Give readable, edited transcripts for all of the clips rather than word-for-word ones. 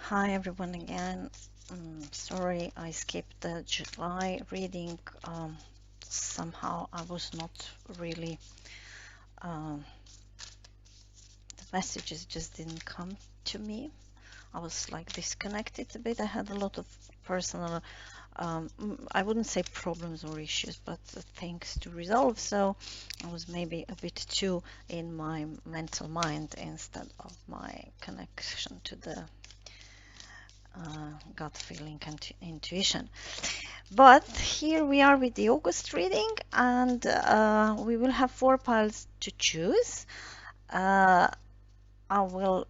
Hi everyone again. Sorry I skipped the July reading. Somehow I was not really, um, the messages just didn't come to me. I was like disconnected a bit. I had a lot of personal, I wouldn't say problems or issues, but things to resolve. So I was maybe a bit too in my mental mind instead of my connection to the gut feeling and intuition. But here we are with the August reading, and we will have 4 piles to choose. I will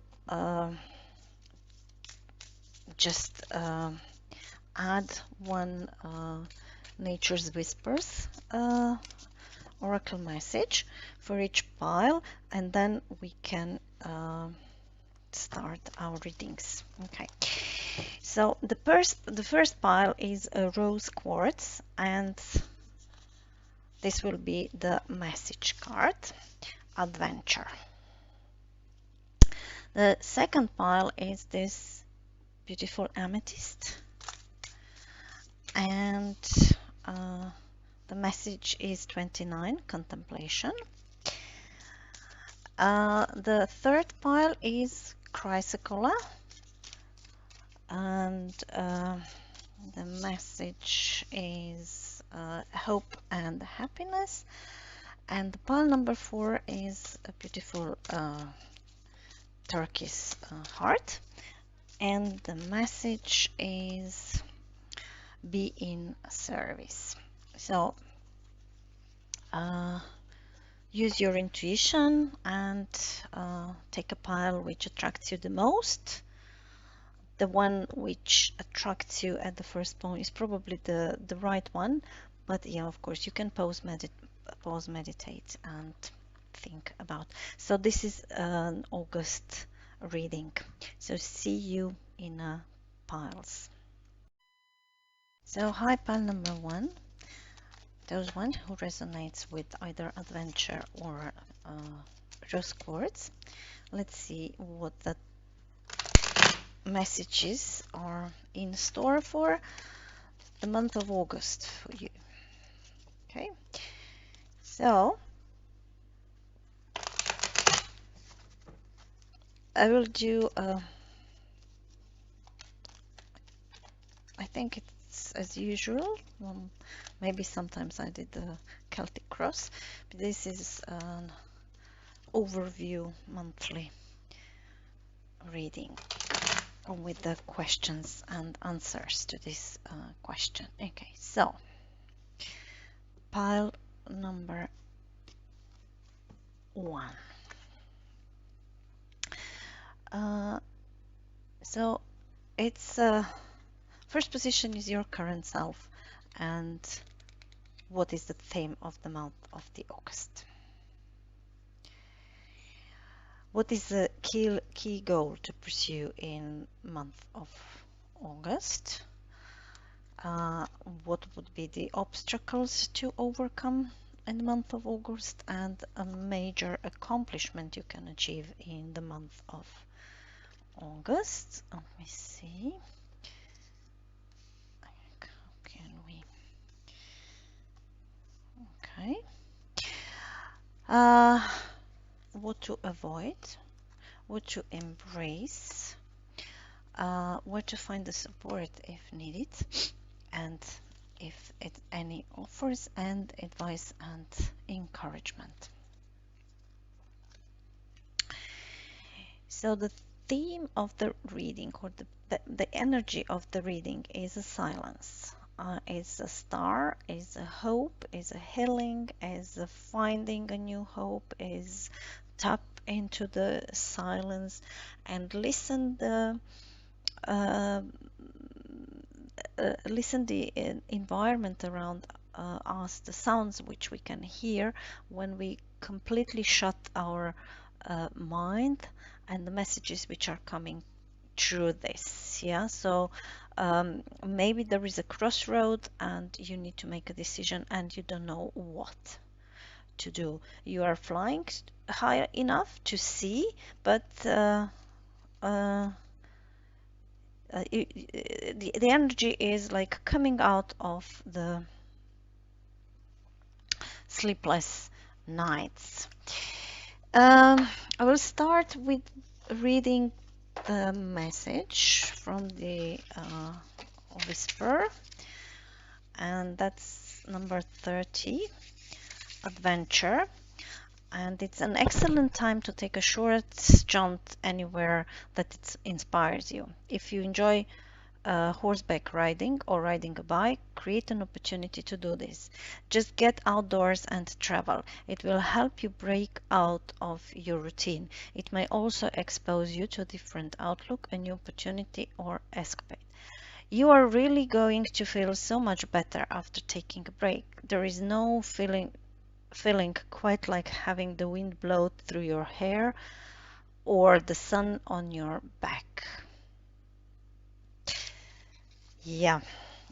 just add one Nature's Whispers oracle message for each pile, and then we can start our readings. Okay. So the first pile is a rose quartz, and this will be the message card, adventure. The second pile is this beautiful amethyst, and the message is 29, contemplation. The third pile is chrysocolla, and the message is hope and happiness. And the pile number 4 is a beautiful turquoise heart, and the message is be in service. So use your intuition and take a pile which attracts you the most. The one which attracts you at the first point is probably the right one, but yeah, of course you can pause, meditate and think about. So this is an August reading. So see you in piles. So hi, pile number 1. Those one who resonates with either adventure or rose quartz. Let's see what the messages are in store for the month of August for you. Okay, so I will do I think it's as usual. Maybe sometimes I did the Celtic cross, but this is an overview monthly reading with the questions and answers to this question. Okay, so pile number 1. So it's first position is your current self, and what is the theme of the month of the August? What is the key goal to pursue in month of August? What would be the obstacles to overcome in the month of August, and a major accomplishment you can achieve in the month of August? Let me see. How can we? Okay. What to avoid, what to embrace, where to find the support if needed, and if any offers and advice and encouragement. So the theme of the reading, or the energy of the reading, is a silence. Is a star, is a hope, is a healing, is a finding a new hope, is tap into the silence and listen the environment around us, the sounds which we can hear when we completely shut our mind, and the messages which are coming through this. Yeah, so maybe there is a crossroad and you need to make a decision and you don't know what to do. You are flying high enough to see, but the energy is like coming out of the sleepless nights. I will start with reading the message from the Whisper, and that's number 30, Adventure. And it's an excellent time to take a short jaunt anywhere that it inspires you. If you enjoy horseback riding or riding a bike, create an opportunity to do this. Just get outdoors and travel. It will help you break out of your routine. It may also expose you to a different outlook, a new opportunity, or escapade. You are really going to feel so much better after taking a break. There is no feeling quite like having the wind blow through your hair or the sun on your back. Yeah,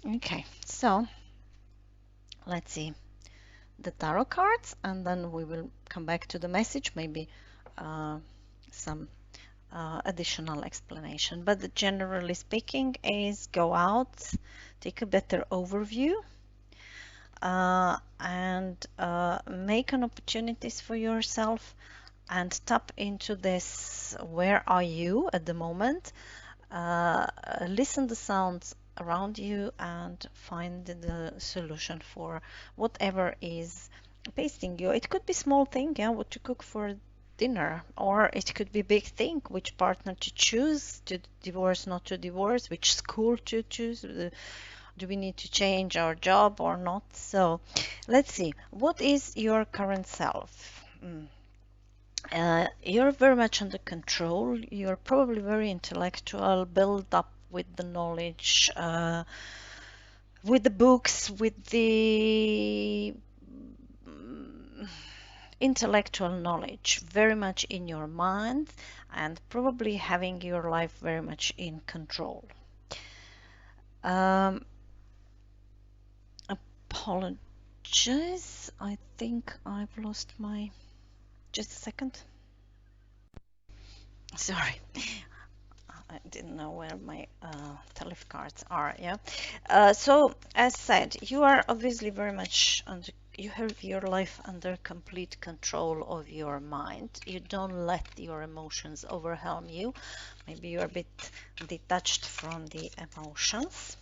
okay, so let's see the tarot cards and then we will come back to the message, maybe some additional explanation. But generally speaking is go out, take a better overview, and make an opportunities for yourself and tap into this. Where are you at the moment? Listen the sounds around you and find the solution for whatever is pacing you. It could be small thing, yeah, what to cook for dinner, or it could be big thing, which partner to choose, to divorce, not to divorce, which school to choose, do we need to change our job or not? So let's see, what is your current self? You're very much under control. You're probably very intellectual, built up with the knowledge, with the books, with the intellectual knowledge very much in your mind, and probably having your life very much in control. Apologize, I think I've lost my... Just a second. Sorry. I didn't know where my telephone cards are. Yeah. So as said, you are obviously very much under. You have your life under complete control of your mind. You don't let your emotions overwhelm you. Maybe you're a bit detached from the emotions.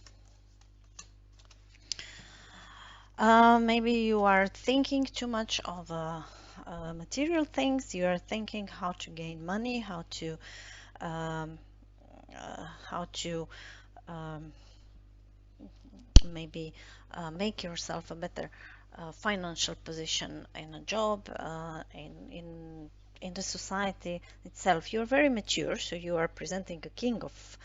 Maybe you are thinking too much of material things. You are thinking how to gain money, how to um, maybe make yourself a better financial position in a job, in the society itself. You're very mature, so you are presenting a king of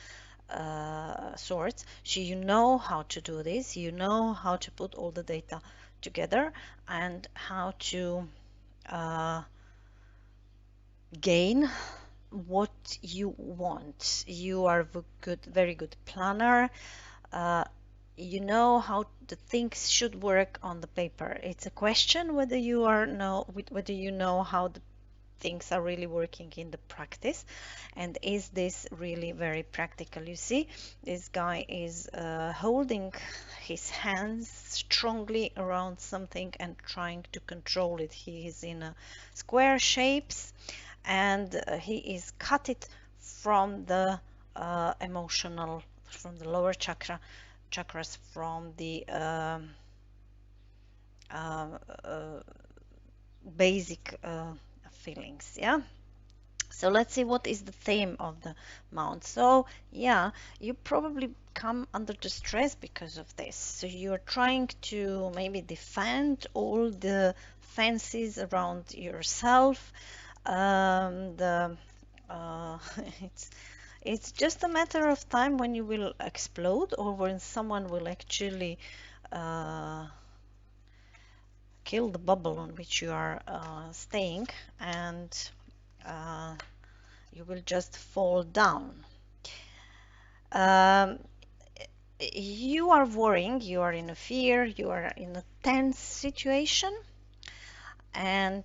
swords. So you know how to do this. You know how to put all the data together and how to gain what you want. You are a very good planner. You know how the things should work on the paper. It's a question whether you know how the things are really working in the practice, and is this really very practical. You see, this guy is holding his hands strongly around something and trying to control it. He is in a square shapes, and he is cut it from the emotional, from the lower chakras, from the basic feelings. Yeah, so let's see what is the theme of the mount. So yeah, you probably come under distress because of this, so you're trying to maybe defend all the fences around yourself. The it's just a matter of time when you will explode, or when someone will actually kill the bubble on which you are staying, and you will just fall down. You are worrying, you are in a fear, you are in a tense situation, and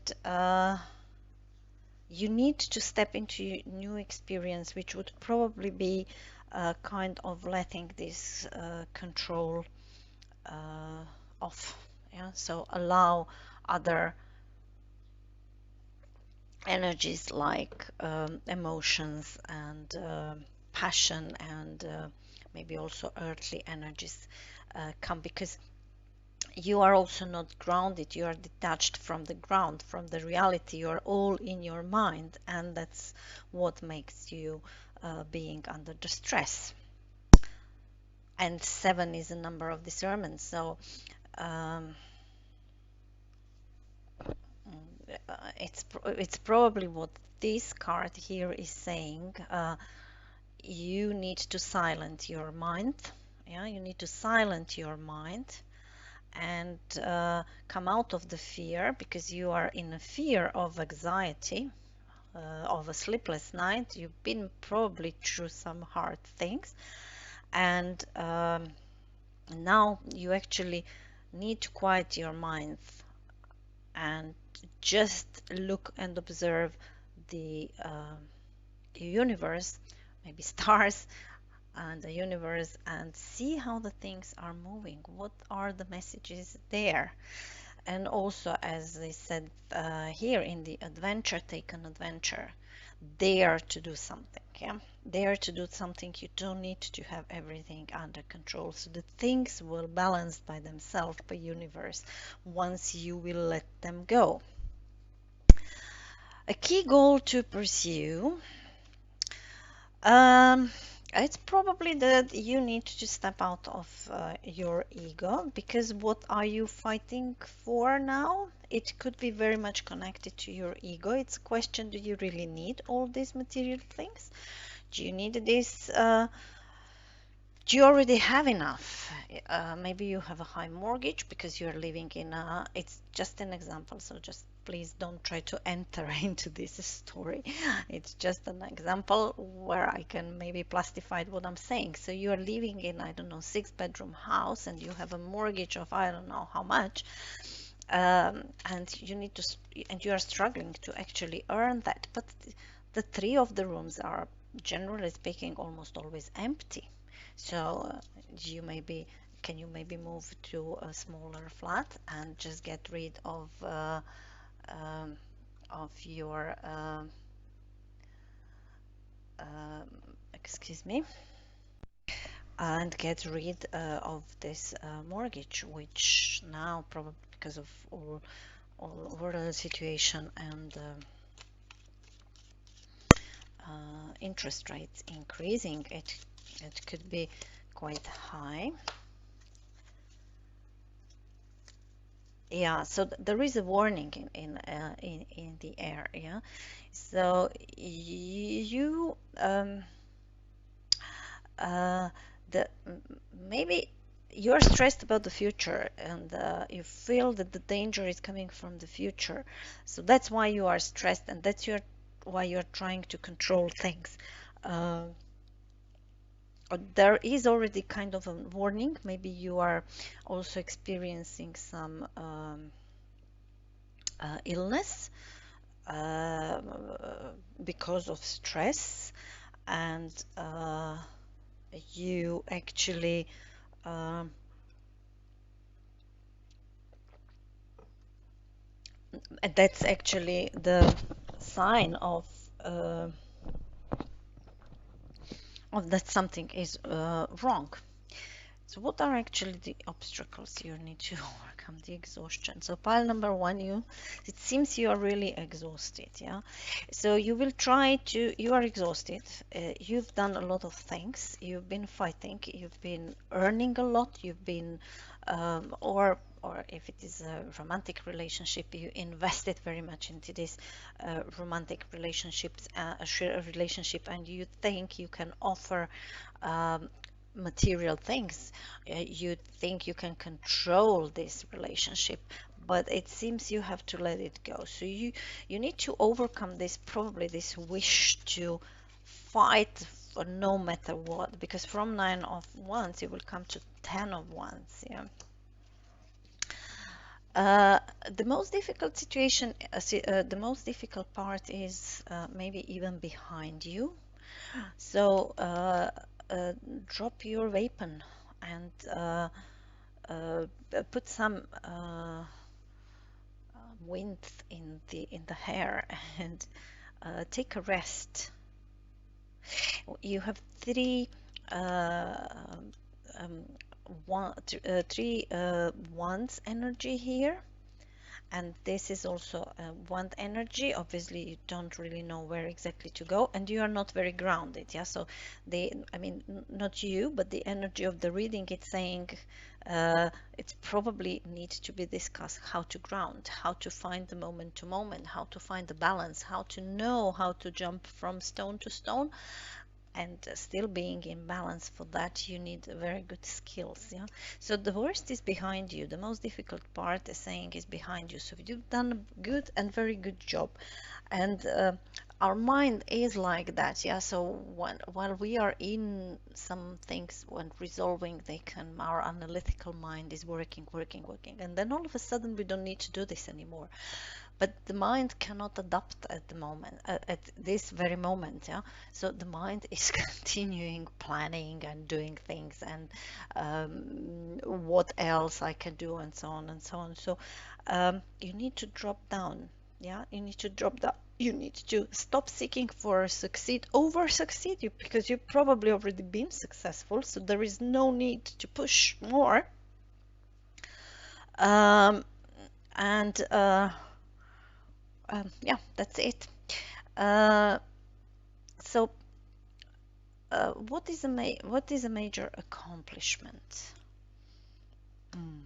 you need to step into new experience, which would probably be kind of letting this control off. Yeah, so allow other energies like emotions and passion and maybe also earthly energies come, because you are also not grounded, you are detached from the ground, from the reality, you are all in your mind, and that's what makes you being under the stress. And 7 is a number of discernment, so um, it's probably what this card here is saying. You need to silence your mind. Yeah, you need to silence your mind and come out of the fear, because you are in a fear of anxiety, of a sleepless night. You've been probably through some hard things, and now you actually need to quiet your mind and just look and observe the universe, maybe stars and the universe, and see how the things are moving. What are the messages there? And also, as they said here in the adventure, take an adventure. Dare to do something. Yeah, dare to do something. You don't need to have everything under control, so the things will balance by themselves, by universe, once you will let them go. A key goal to pursue. It's probably that you need to step out of your ego, because what are you fighting for now? It could be very much connected to your ego. It's a question, do you really need all these material things? Do you need this? Do you already have enough? Maybe you have a high mortgage because you're living in a, it's just an example, so just please don't try to enter into this story. It's just an example where I can maybe plastify what I'm saying. So you are living in, I don't know, 6-bedroom house, and you have a mortgage of I don't know how much, and you need to, and you are struggling to actually earn that. But the 3 of the rooms are, generally speaking, almost always empty. So can you maybe move to a smaller flat and just get rid um, of your excuse me, and get rid of this mortgage, which now probably because of all over the situation and interest rates increasing, it could be quite high. Yeah, so there is a warning in the air. Yeah, so you the maybe you're stressed about the future, and you feel that the danger is coming from the future, so that's why you are stressed, and that's why you're trying to control things. Uh, there is already kind of a warning. Maybe you are also experiencing some illness uh, because of stress, and you actually that's actually the sign of that something is wrong. So what are actually the obstacles you need to overcome? The exhaustion. So pile number 1, it seems you are really exhausted. Yeah, so you will try to, you are exhausted, you've done a lot of things, you've been fighting, you've been earning a lot, you've been or if it is a romantic relationship, you invested very much into this romantic relationships, relationship, and you think you can offer material things. You think you can control this relationship, but it seems you have to let it go. So you need to overcome this, probably this wish to fight for no matter what, because from 9 of Wands you will come to 10 of Wands. Yeah. The most difficult situation, the most difficult part is maybe even behind you. So drop your weapon and put some wind in the hair and take a rest. You have three um, three wands energy here, and this is also wand energy. Obviously you don't really know where exactly to go, and you are not very grounded. Yeah, so I mean, not you, but the energy of the reading, it's saying it probably needs to be discussed how to ground, how to find the moment to moment, how to find the balance, how to know how to jump from stone to stone and still being in balance. For that you need very good skills. Yeah, so the worst is behind you, the most difficult part is saying is behind you, so you've done a good and very good job. And our mind is like that. Yeah, so while we are in some things, when resolving, they can, our analytical mind is working, and then all of a sudden we don't need to do this anymore. But the mind cannot adapt at the moment, at this very moment. Yeah, so the mind is continuing planning and doing things, and what else I can do, and so on and so on. So you need to drop down. Yeah, you need to drop down. You need to stop seeking for succeed over succeed you, because you've probably already been successful, so there is no need to push more. um, and yeah, that's it. Uh, so, what is a major accomplishment? Mm.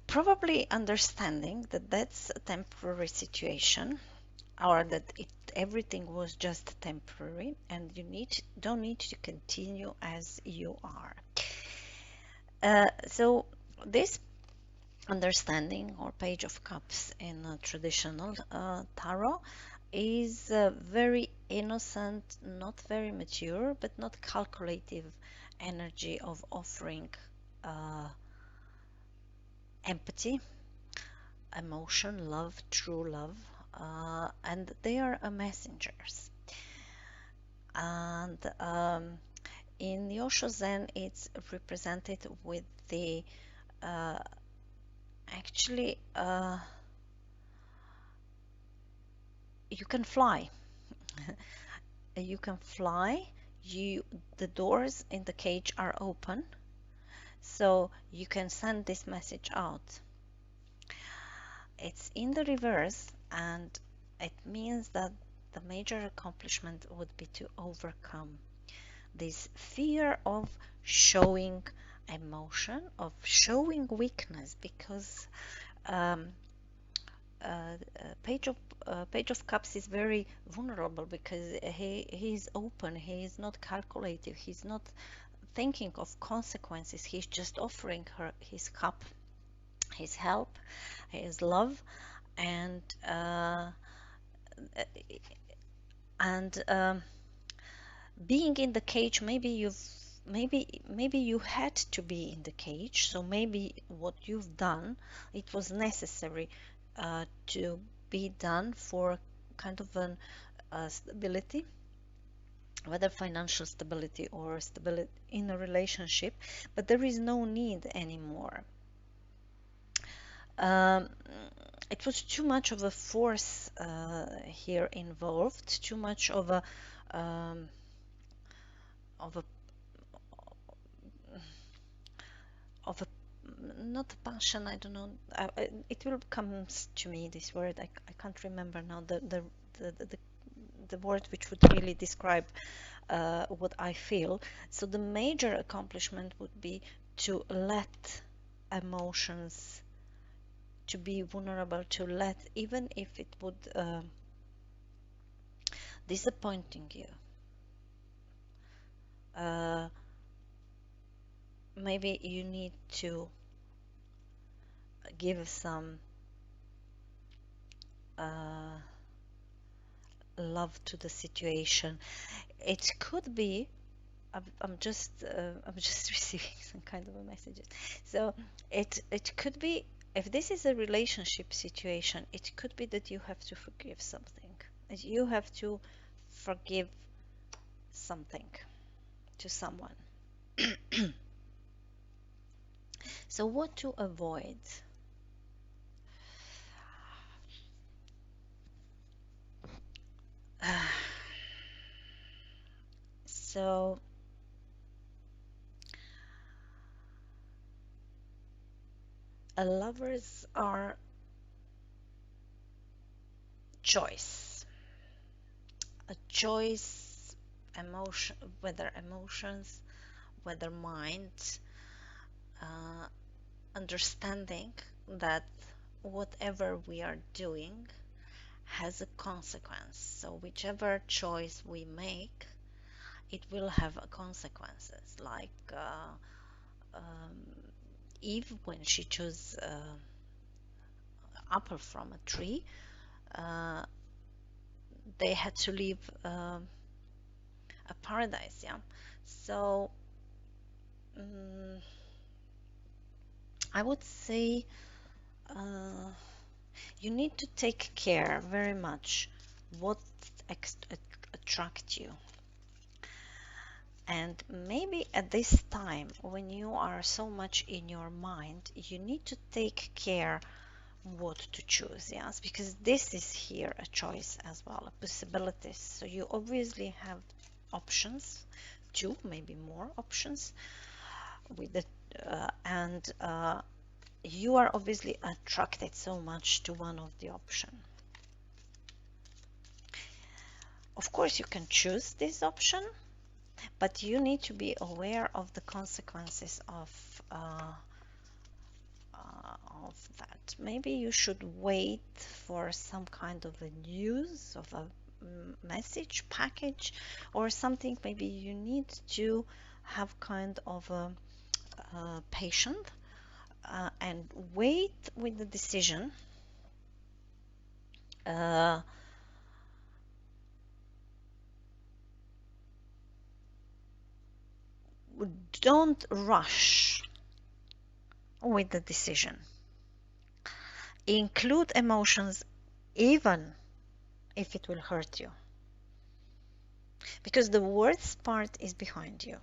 Probably understanding that that's a temporary situation, or that everything was just temporary, and you don't need to continue as you are. So this understanding, or Page of Cups in traditional tarot, is very innocent, not very mature, but not calculative energy of offering uh, empathy, emotion, love, true love, and they are messengers. And in Yosho Zen, it's represented with the uh, actually you can fly. You can fly. The doors in the cage are open, so you can send this message out. It's in the reverse, and it means that the major accomplishment would be to overcome this fear of showing emotion, of showing weakness, because um, Page of Cups is very vulnerable, because he is open, he is not calculative, he's not thinking of consequences, he's just offering her his cup, his help, his love, and being in the cage, maybe you had to be in the cage, so maybe what you've done, it was necessary to be done for kind of an stability, whether financial stability or stability in a relationship, but there is no need anymore. Um, it was too much of a force here involved, too much of a um, of a of a not passion, I don't know, it will come to me, this word, I can't remember now the word which would really describe what I feel. So the major accomplishment would be to let emotions, to be vulnerable, to let, even if it would disappointing you, uh, maybe you need to give some love to the situation. It could be, I'm just receiving some kind of a messages. So it could be if this is a relationship situation, it could be that you have to forgive something. You have to forgive something to someone. So what to avoid? So lovers are choice. A choice, emotion, whether emotions, whether mind, uh, understanding that whatever we are doing has a consequence. So whichever choice we make, it will have a consequences. Like um, Eve, when she chose apple from a tree, uh, they had to leave a paradise. Yeah. So um, I would say you need to take care very much what attracts you. And maybe at this time, when you are so much in your mind, you need to take care what to choose, yes, because this is here a choice as well, a possibilities. So you obviously have options, two, maybe more options with the and you are obviously attracted so much to one of the option. Of course, you can choose this option, but you need to be aware of the consequences of that. Maybe you should wait for some kind of a news of a message package or something. Maybe you need to have kind of a patient and wait with the decision. Uh, don't rush with the decision. Include emotions even if it will hurt you, because the worst part is behind you.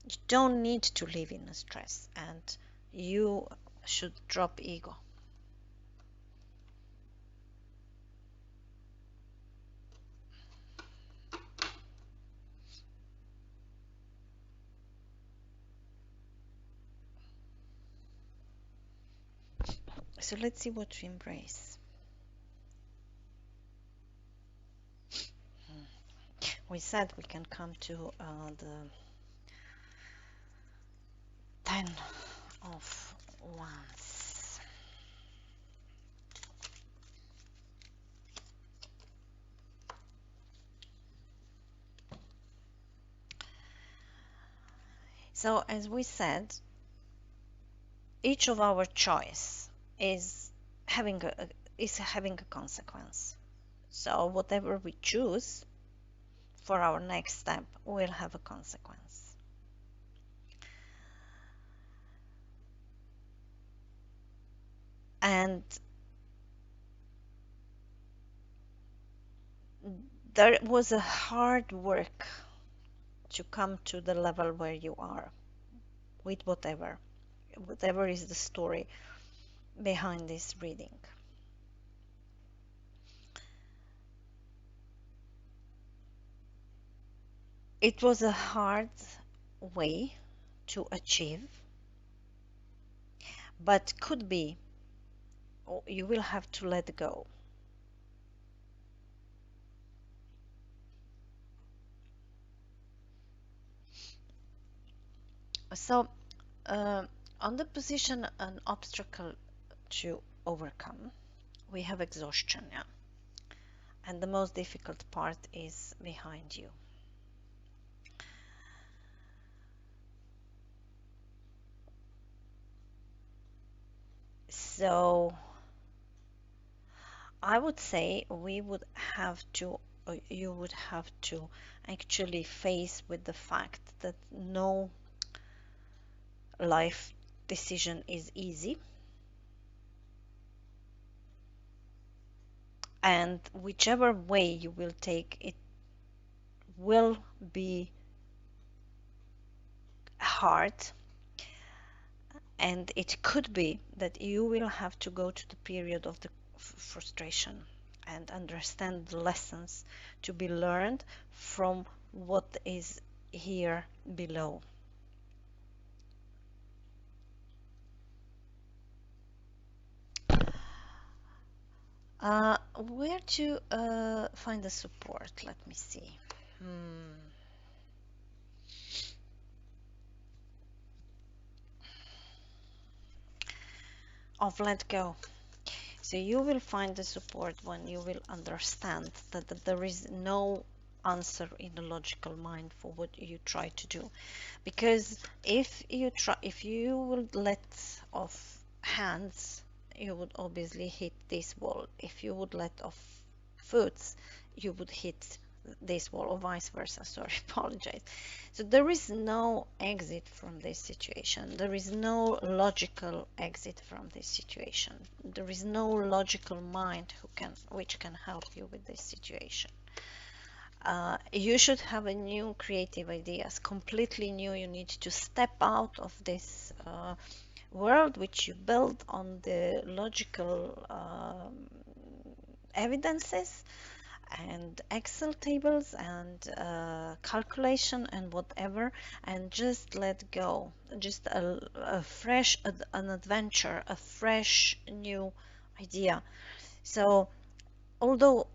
You don't need to live in stress, and you should drop ego. So let's see what to embrace. We said we can come to the 10 of Wands. So as we said, each of our choice is having a consequence. So whatever we choose for our next step will have a consequence. And there was a hard work to come to the level where you are with whatever is the story behind this reading. It was a hard way to achieve, but could be, or you will have to let go. So, uh, on the position, an obstacle to overcome, we have exhaustion, yeah. And the most difficult part is behind you. So, I would say we would have to, you would have to actually face with the fact that no life decision is easy, and whichever way you will take, it will be hard, and it could be that you will have to go to the period of the frustration and understand the lessons to be learned from what is here below. Where to find the support? Let me see. Of let go. So you will find the support when you will understand that there is no answer in the logical mind for what you try to do. Because if you will let off hands, you would obviously hit this wall. If you would let off foots, you would hit this wall, or vice versa. Sorry, apologize. So there is no exit from this situation. There is no logical exit from this situation. There is no logical mind which can help you with this situation. You should have a new creative ideas, completely new. You need to step out of this world which you build on the logical evidences and Excel tables and calculation and whatever, and just let go. Just a fresh an adventure, a fresh new idea. So although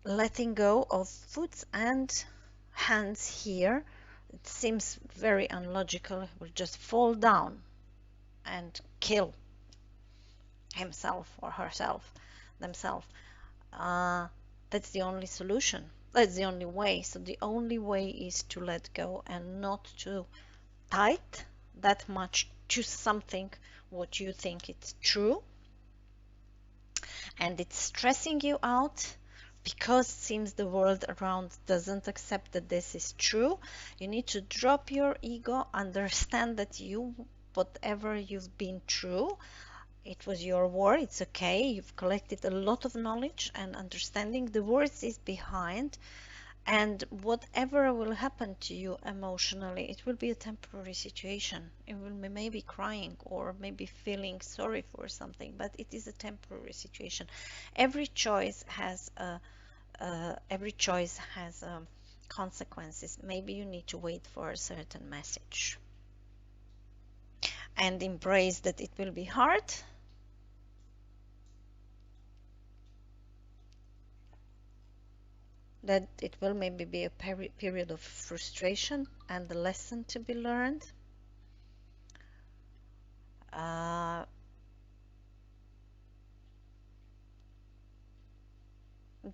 letting go of foot and hands here, it seems very unlogical. He will just fall down and kill himself or herself, themselves. That's the only solution. That's the only way. So the only way is to let go and not to tight that much to something what you think it's true, and it's stressing you out because it seems the world around doesn't accept that this is true. You need to drop your ego, understand that whatever you've been through, it was your war, it's okay. You've collected a lot of knowledge and understanding. The worst is behind, and whatever will happen to you emotionally, it will be a temporary situation. It will be maybe crying or maybe feeling sorry for something, but it is a temporary situation. Every choice has consequences. Maybe you need to wait for a certain message and embrace that it will be hard. That it will maybe be a period of frustration and the lesson to be learned.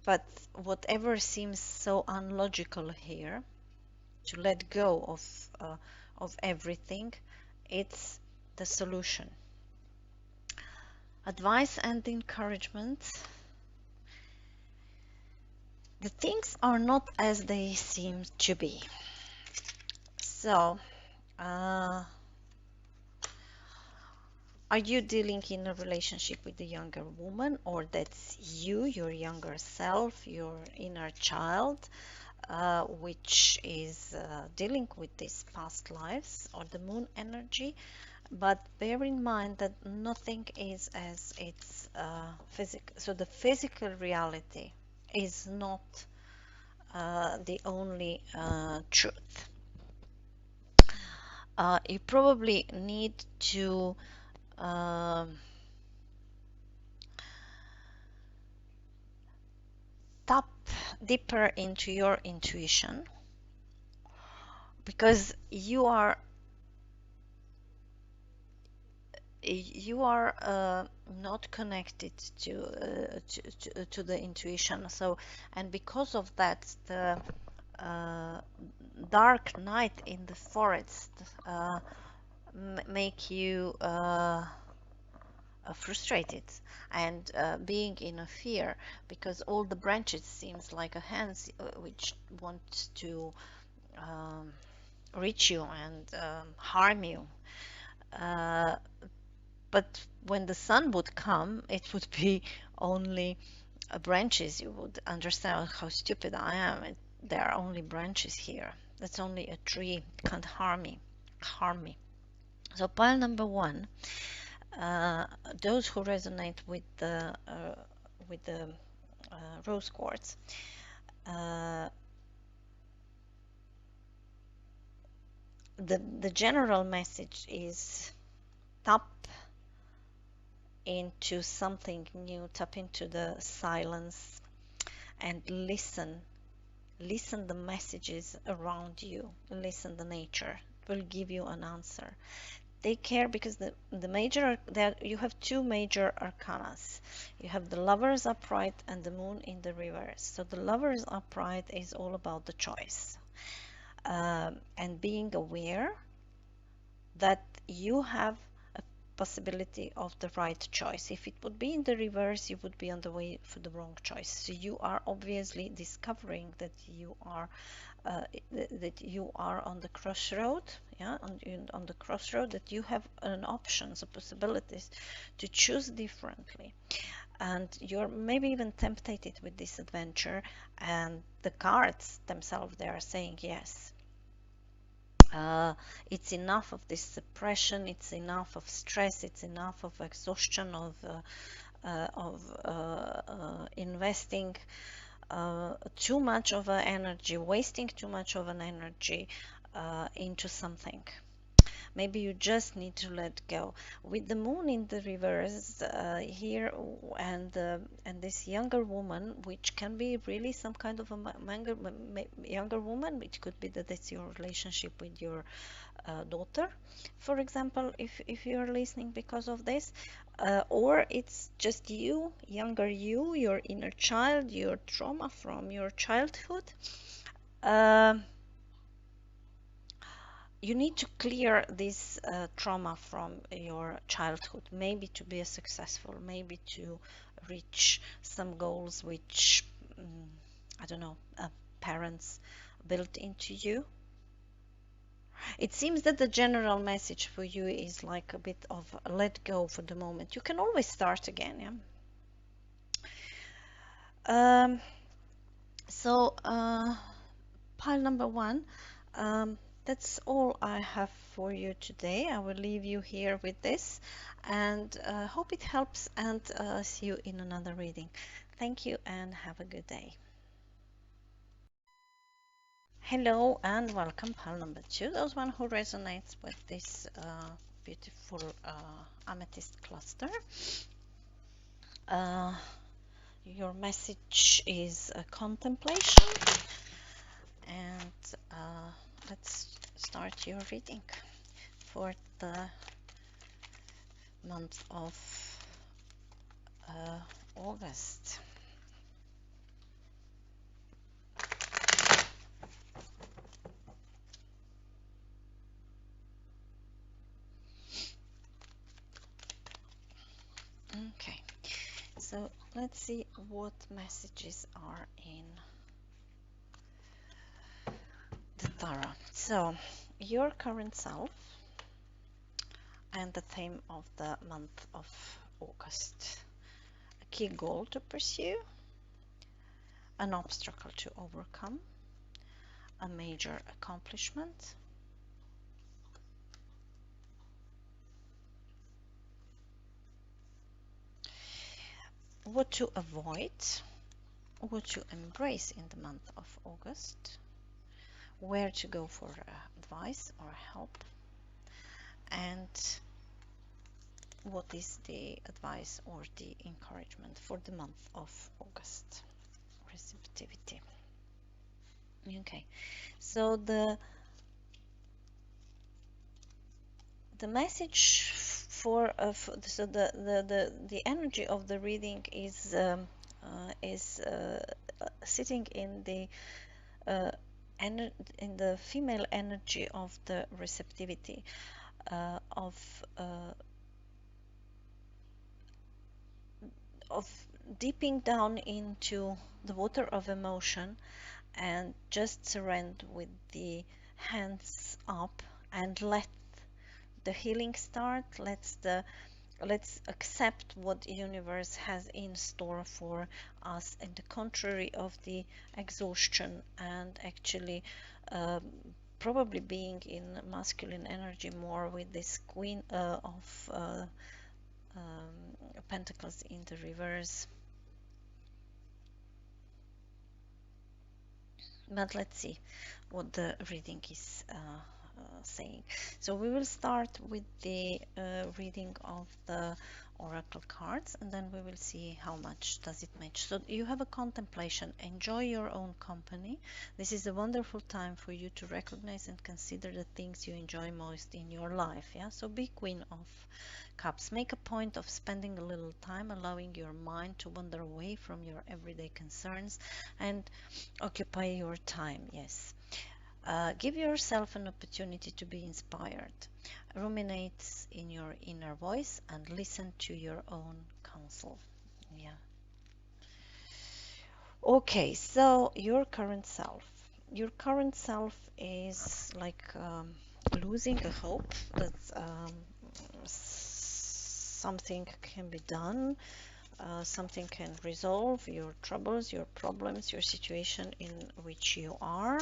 But whatever seems so unlogical here, to let go of everything, it's the solution. Advice and encouragement. The things are not as they seem to be. So, are you dealing in a relationship with a younger woman, or that's you, your younger self, your inner child, which is dealing with these past lives or the moon energy? But bear in mind that nothing is as its physical. So the physical reality is not the only truth. You probably need to tap deeper into your intuition, because you are not connected to the intuition. So, and because of that, the dark night in the forest make you frustrated and being in a fear, because all the branches seems like a hands which want to reach you and harm you. But when the sun would come, it would be only branches. You would understand how stupid I am. There are only branches here. That's only a tree. It can't harm me. Harm me. So pile number one, those who resonate with the rose quartz. The general message is tap into something new, tap into the silence and listen the messages around you, listen the nature. It will give you an answer. Take care, because the major that you have two major arcanas. You have the Lovers upright and the Moon in the reverse. So the Lovers upright is all about the choice, and being aware that you have a possibility of the right choice. If it would be in the reverse, you would be on the way for the wrong choice. So you are obviously discovering that you are on the crossroad, yeah, on the crossroad, that you have an options, possibilities to choose differently, and you're maybe even tempted with this adventure, and the cards themselves, they are saying yes. It's enough of this suppression, it's enough of stress, it's enough of exhaustion, of investing too much of an energy, wasting too much of an energy into something. Maybe you just need to let go. With the moon in the reverse here, and this younger woman, which can be really some kind of a younger woman, it could be that it's your relationship with your daughter, for example, if you're listening because of this, or it's just you, younger you, your inner child, your trauma from your childhood. You need to clear this trauma from your childhood, maybe to be successful, maybe to reach some goals which, I don't know, parents built into you. It seems that the general message for you is like a bit of let go for the moment. You can always start again, yeah. So pile number one, that's all I have for you today. I will leave you here with this, and hope it helps, and see you in another reading. Thank you and have a good day. Hello and welcome, pile number two. Those one who resonates with this beautiful amethyst cluster. Your message is a contemplation, and let's start your reading for the month of August. Okay, so let's see what messages are in the tarot. So your current self and the theme of the month of August. A key goal to pursue, an obstacle to overcome, a major accomplishment, what to avoid, what to embrace in the month of August, where to go for advice or help, and what is the advice or the encouragement for the month of August. Receptivity. Okay, so the message for so the energy of the reading is sitting in the in the female energy of the receptivity, of dipping down into the water of emotion and just surrender with the hands up and let the healing start. Let's accept what the universe has in store for us, and the contrary of the exhaustion, and actually um, probably being in masculine energy more with this Queen of Pentacles in the reverse. But let's see what the reading is saying. So we will start with the reading of the oracle cards, and then we will see how much does it match. So you have a contemplation. Enjoy your own company. This is a wonderful time for you to recognize and consider the things you enjoy most in your life. Yeah, so be Queen of Cups. Make a point of spending a little time allowing your mind to wander away from your everyday concerns and occupy your time. Yes. Give yourself an opportunity to be inspired. Ruminate in your inner voice and listen to your own counsel. Yeah. Okay, so your current self. Your current self is like losing a hope that something can be done, something can resolve your troubles, your problems, your situation in which you are.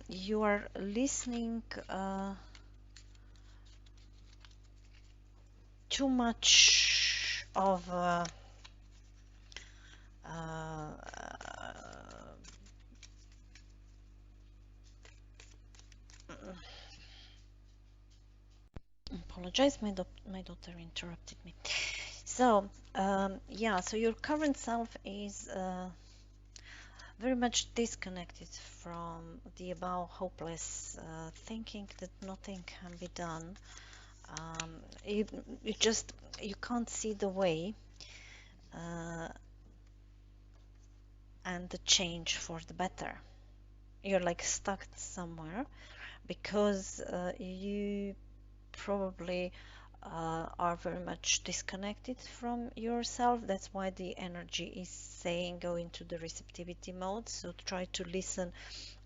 You are listening too much of apologize, my daughter interrupted me. So yeah, so your current self is very much disconnected from the above, hopeless, thinking that nothing can be done. You just, you can't see the way and the change for the better. You're like stuck somewhere because you probably are very much disconnected from yourself. That's why the energy is saying go into the receptivity mode. So try to listen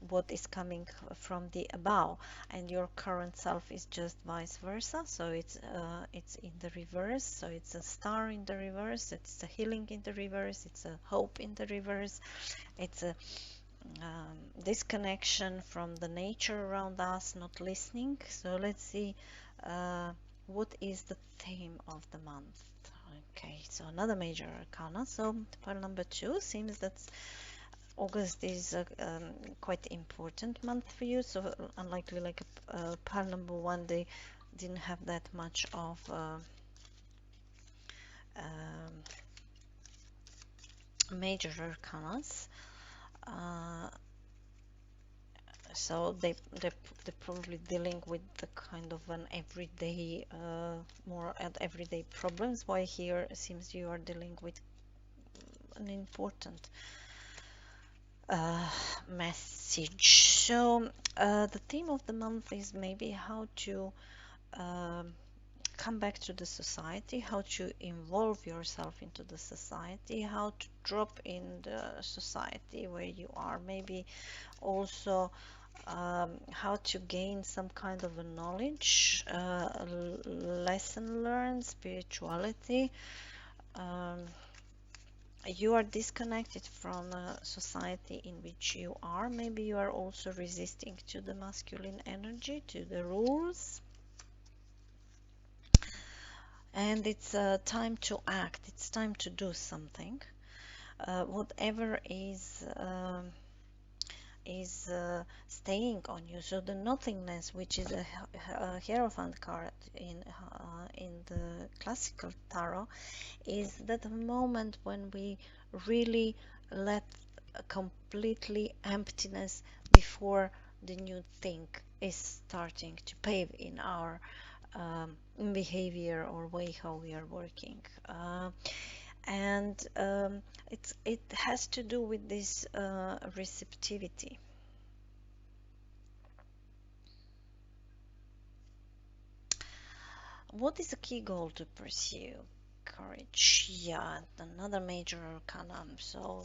what is coming from the above, and your current self is just vice versa. So it's in the reverse. So it's a star in the reverse. It's a healing in the reverse. It's a hope in the reverse. It's a disconnection from the nature around us, not listening. So let's see what is the theme of the month. Okay, so another major arcana. So pile number 2 seems that August is a quite important month for you. So unlikely like pile number 1, they didn't have that much of major arcanas. So they're probably dealing with the kind of an everyday more at everyday problems, while here it seems you are dealing with an important message. So the theme of the month is maybe how to come back to the society, how to involve yourself into the society, how to drop in the society where you are, maybe also how to gain some kind of a knowledge, lesson learned, spirituality. You are disconnected from the society in which you are. Maybe you are also resisting to the masculine energy, to the rules. And it's time to act. It's time to do something. Whatever is staying on you. So the nothingness, which is a Hierophant card in the classical tarot, is that moment when we really let a completely emptiness before the new thing is starting to pave in our behavior or way how we are working. And it has to do with this receptivity. What is the key goal to pursue? Courage. Yeah, another major arcana. So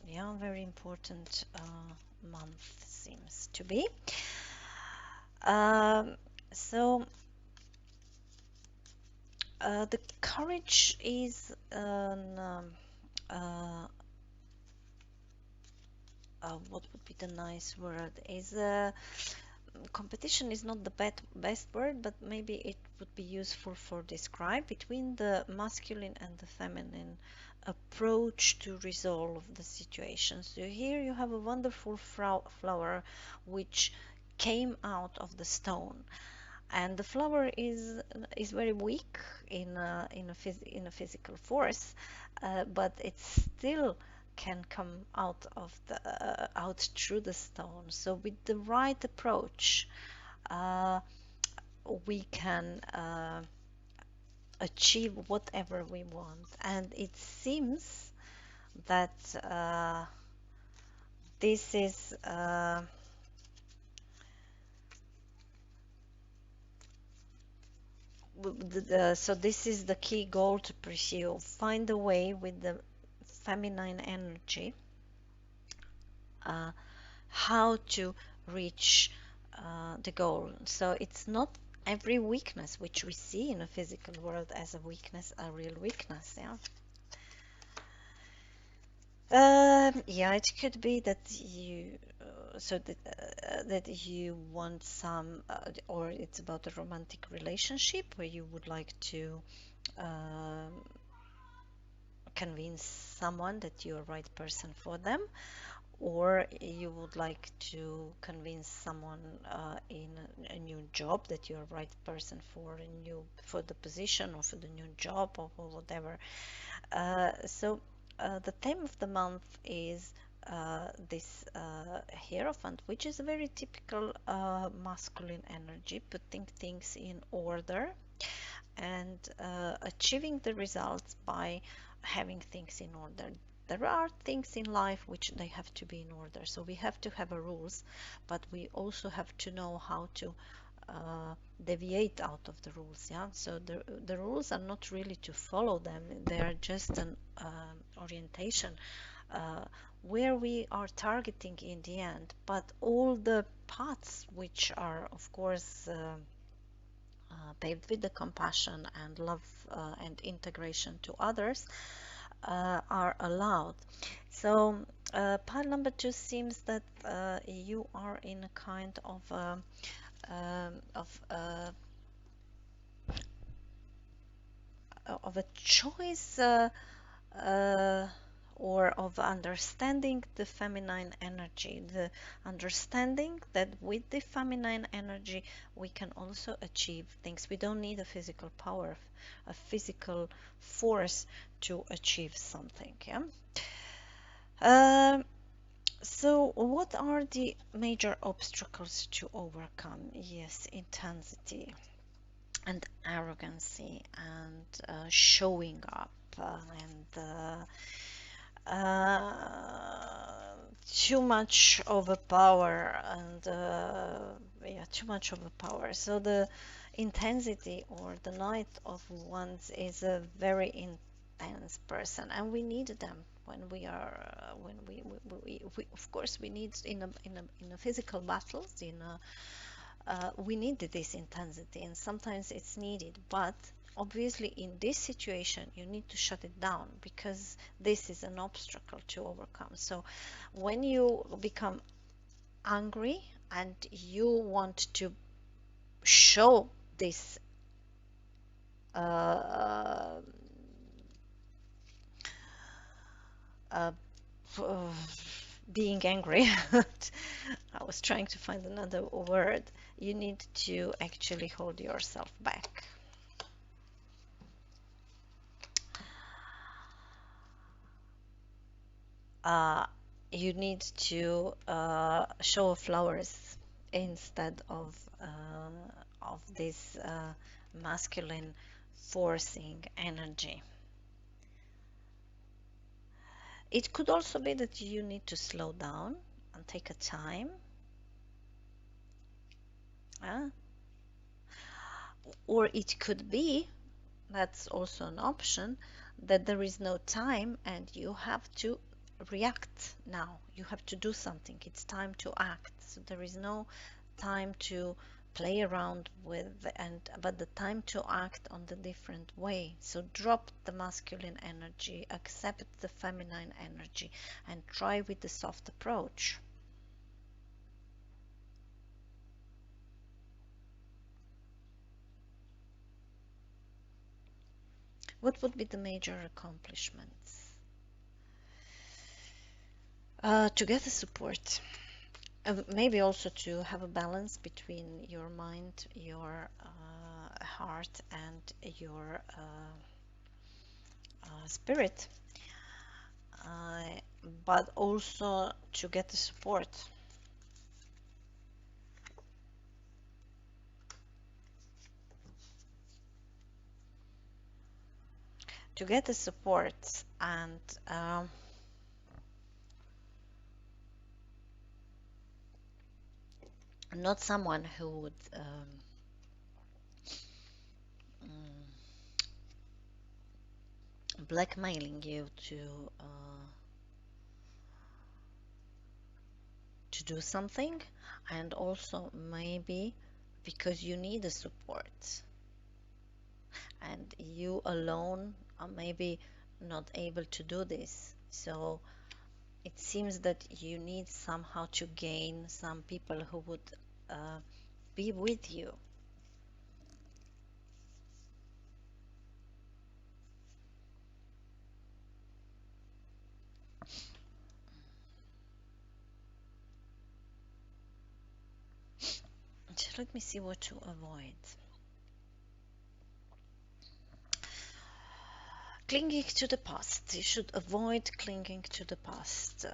yeah, very important month seems to be. So The courage is uh, what would be the nice word? Is competition is not the best word, but maybe it would be useful for describe between the masculine and the feminine approach to resolve the situation. So here you have a wonderful flower which came out of the stone, and the flower is very weak in a physical force, but it still can come out of the out through the stone. So with the right approach, uh, we can achieve whatever we want. And it seems that this is so this is the key goal to pursue. Find a way with the feminine energy uh, how to reach the goal. So it's not every weakness which we see in a physical world as a weakness, a real weakness. Yeah. Yeah, it could be that you that you want some, or it's about a romantic relationship where you would like to uh, convince someone that you're the right person for them, or you would like to convince someone in a new job that you're the right person for the position or for the new job or for whatever. So the theme of the month is this Hierophant, which is a very typical masculine energy, putting things in order and achieving the results by having things in order. There are things in life which they have to be in order, so we have to have a rules, but we also have to know how to deviate out of the rules. Yeah, so the rules are not really to follow them, they are just an orientation uh, where we are targeting in the end, but all the paths which are of course paved with the compassion and love and integration to others are allowed. So pile number 2 seems that you are in a kind of of of a choice uh, or of understanding the feminine energy, the understanding that with the feminine energy we can also achieve things. We don't need a physical power, a physical force to achieve something. Yeah. So what are the major obstacles to overcome? Yes, intensity and arrogancy and showing up and too much of a power and yeah, too much of a power. So the intensity or the Knight of Wands is a very intense person, and we need them when we are when we of course we need in a physical battles in a we need this intensity, and sometimes it's needed, but obviously in this situation you need to shut it down because this is an obstacle to overcome. So when you become angry and you want to show this uh, uh, being angry I was trying to find another word, you need to actually hold yourself back. uh, you need to show flowers instead of this masculine forcing energy. It could also be that you need to slow down and take a time. uh, or it could be, that's also an option, that there is no time and you have to react now. You have to do something. It's time to act. So there is no time to play around with, but the time to act on the different way. So drop the masculine energy, accept the feminine energy, and try with the soft approach. What would be the major accomplishments? To get the support. Maybe also to have a balance between your mind, your heart, and your spirit, but also to get the support. To get the support and not someone who would blackmailing you to do something, and also maybe because you need the support and you alone are maybe not able to do this. So it seems that you need somehow to gain some people who would be with you. So let me see what to avoid. Clinging to the past. You should avoid clinging to the past.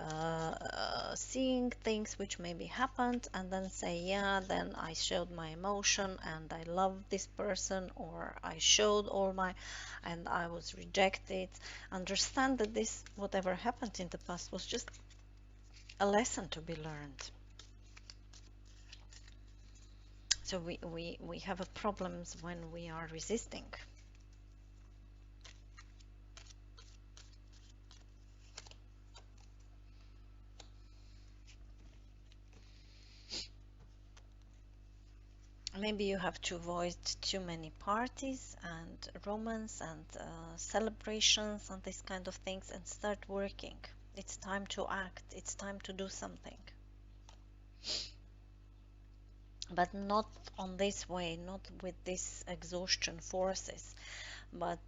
Seeing things which maybe happened and then say, yeah, then I showed my emotion and I love this person, or I showed all my, and I was rejected. Understand that this, whatever happened in the past, was just a lesson to be learned. So we have a problems when we are resisting. Maybe you have to avoid too many parties and romance and celebrations and these kind of things, and start working. It's time to act. It's time to do something. But not on this way, not with this exhaustion forces, but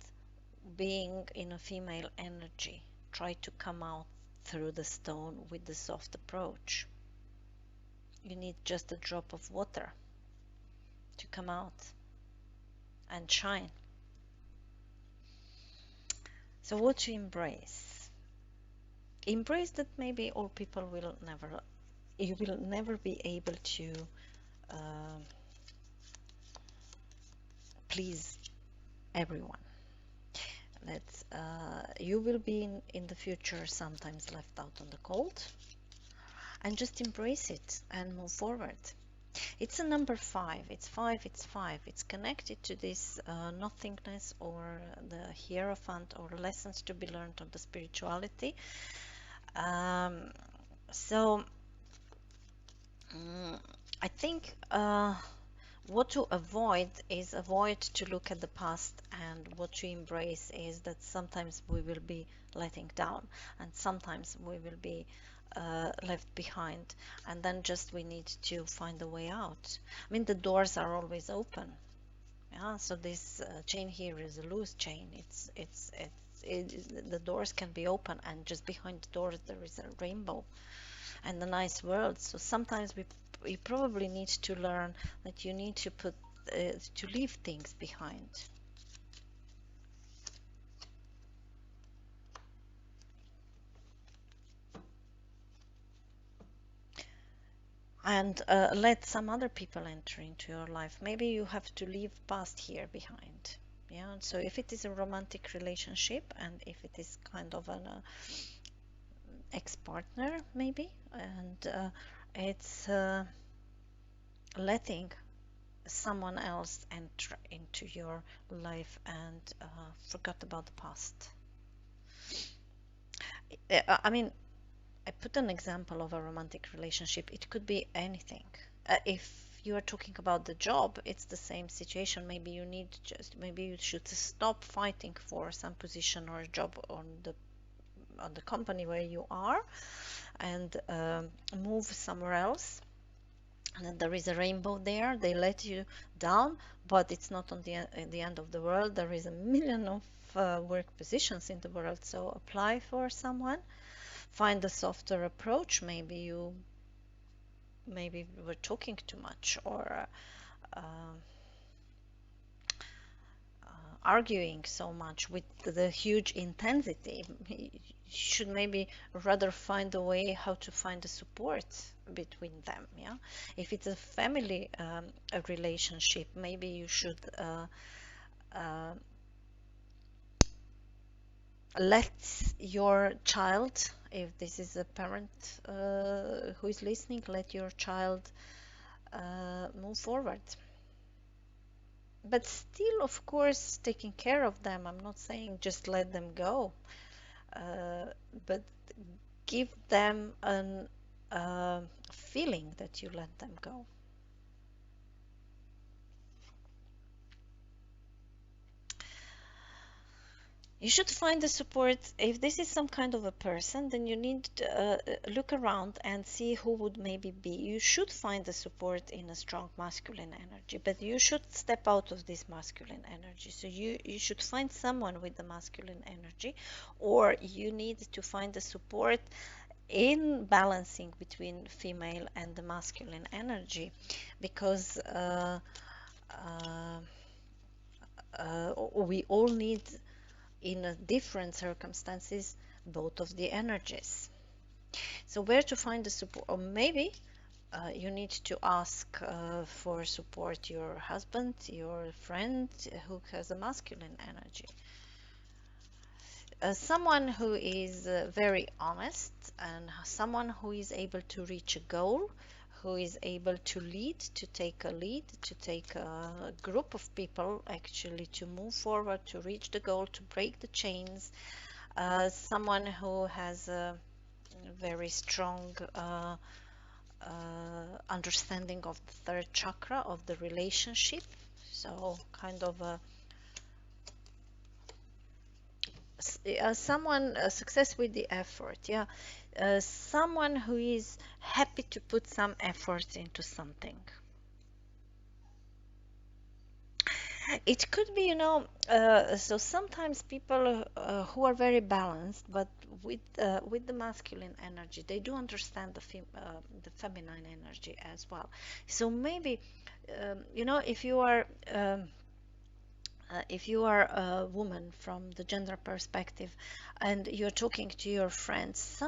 being in a female energy. Try to come out through the stone with the soft approach. You need just a drop of water to come out and shine. So what to embrace? Embrace that maybe all people will never, you will never be able to please everyone. That you will be in the future sometimes left out on the cold, and just embrace it and move forward. It's a number 5. It's 5. It's 5. It's connected to this nothingness, or the Hierophant, or lessons to be learned on the spirituality. So I think what to avoid is avoid to look at the past, and what to embrace is that sometimes we will be letting down, and sometimes we will be left behind, and then just we need to find a way out. I mean, the doors are always open. Yeah, so this chain here is a loose chain. The doors can be open, and just behind the doors there is a rainbow and a nice world. So sometimes we probably need to learn that you need to put to leave things behind. And let some other people enter into your life. Maybe you have to leave past here behind. Yeah. So if it is a romantic relationship, and if it is kind of an ex-partner, maybe, and it's letting someone else enter into your life, and forgot about the past. I mean, I put an example of a romantic relationship. It could be anything. If you are talking about the job, it's the same situation. Maybe you need maybe you should stop fighting for some position or job on the company where you are, and move somewhere else. And then there is a rainbow there. They let you down, but it's not on the end of the world. There is a million of work positions in the world, so apply for someone. Find a softer approach. Maybe we're talking too much, or uh, arguing so much with the huge intensity. You should maybe rather find a way how to find a support between them. Yeah, if it's a family a relationship, maybe you should uh, let your child, if this is a parent who is listening, let your child move forward. But still, of course, taking care of them. I'm not saying just let them go, but give them an feeling that you let them go. You should find the support. If this is some kind of a person, then you need to look around and see who would maybe be. You should find the support in a strong masculine energy, but you should step out of this masculine energy. So you should find someone with the masculine energy, or you need to find the support in balancing between female and the masculine energy, because we all need, in different circumstances, both of the energies. So where to find the support? Or maybe you need to ask for support your husband, your friend who has a masculine energy. Someone who is very honest, and someone who is able to reach a goal, who is able to lead, to take a lead, to take a group of people actually to move forward, to reach the goal, to break the chains. Someone who has a very strong understanding of the third chakra of the relationship. So kind of a someone success with the effort. Yeah, someone who is happy to put some effort into something. It could be, so sometimes people who are very balanced, but with the masculine energy, they do understand the feminine energy as well. So maybe, if you are a woman from the gender perspective and you're talking to your friends,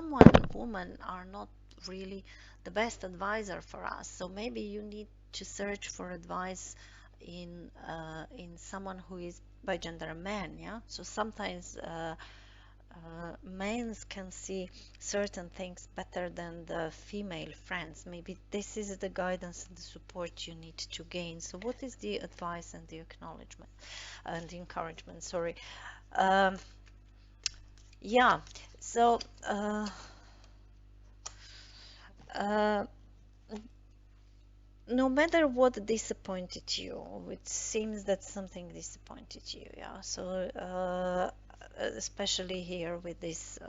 women are not really the best advisor for us. So maybe you need to search for advice in someone who is by gender a man. Yeah. So sometimes men can see certain things better than the female friends. Maybe this is the guidance and the support you need to gain. So what is the advice and the acknowledgement and the encouragement? Sorry. Yeah. So no matter what disappointed you, it seems that something disappointed you. Yeah. So especially here with this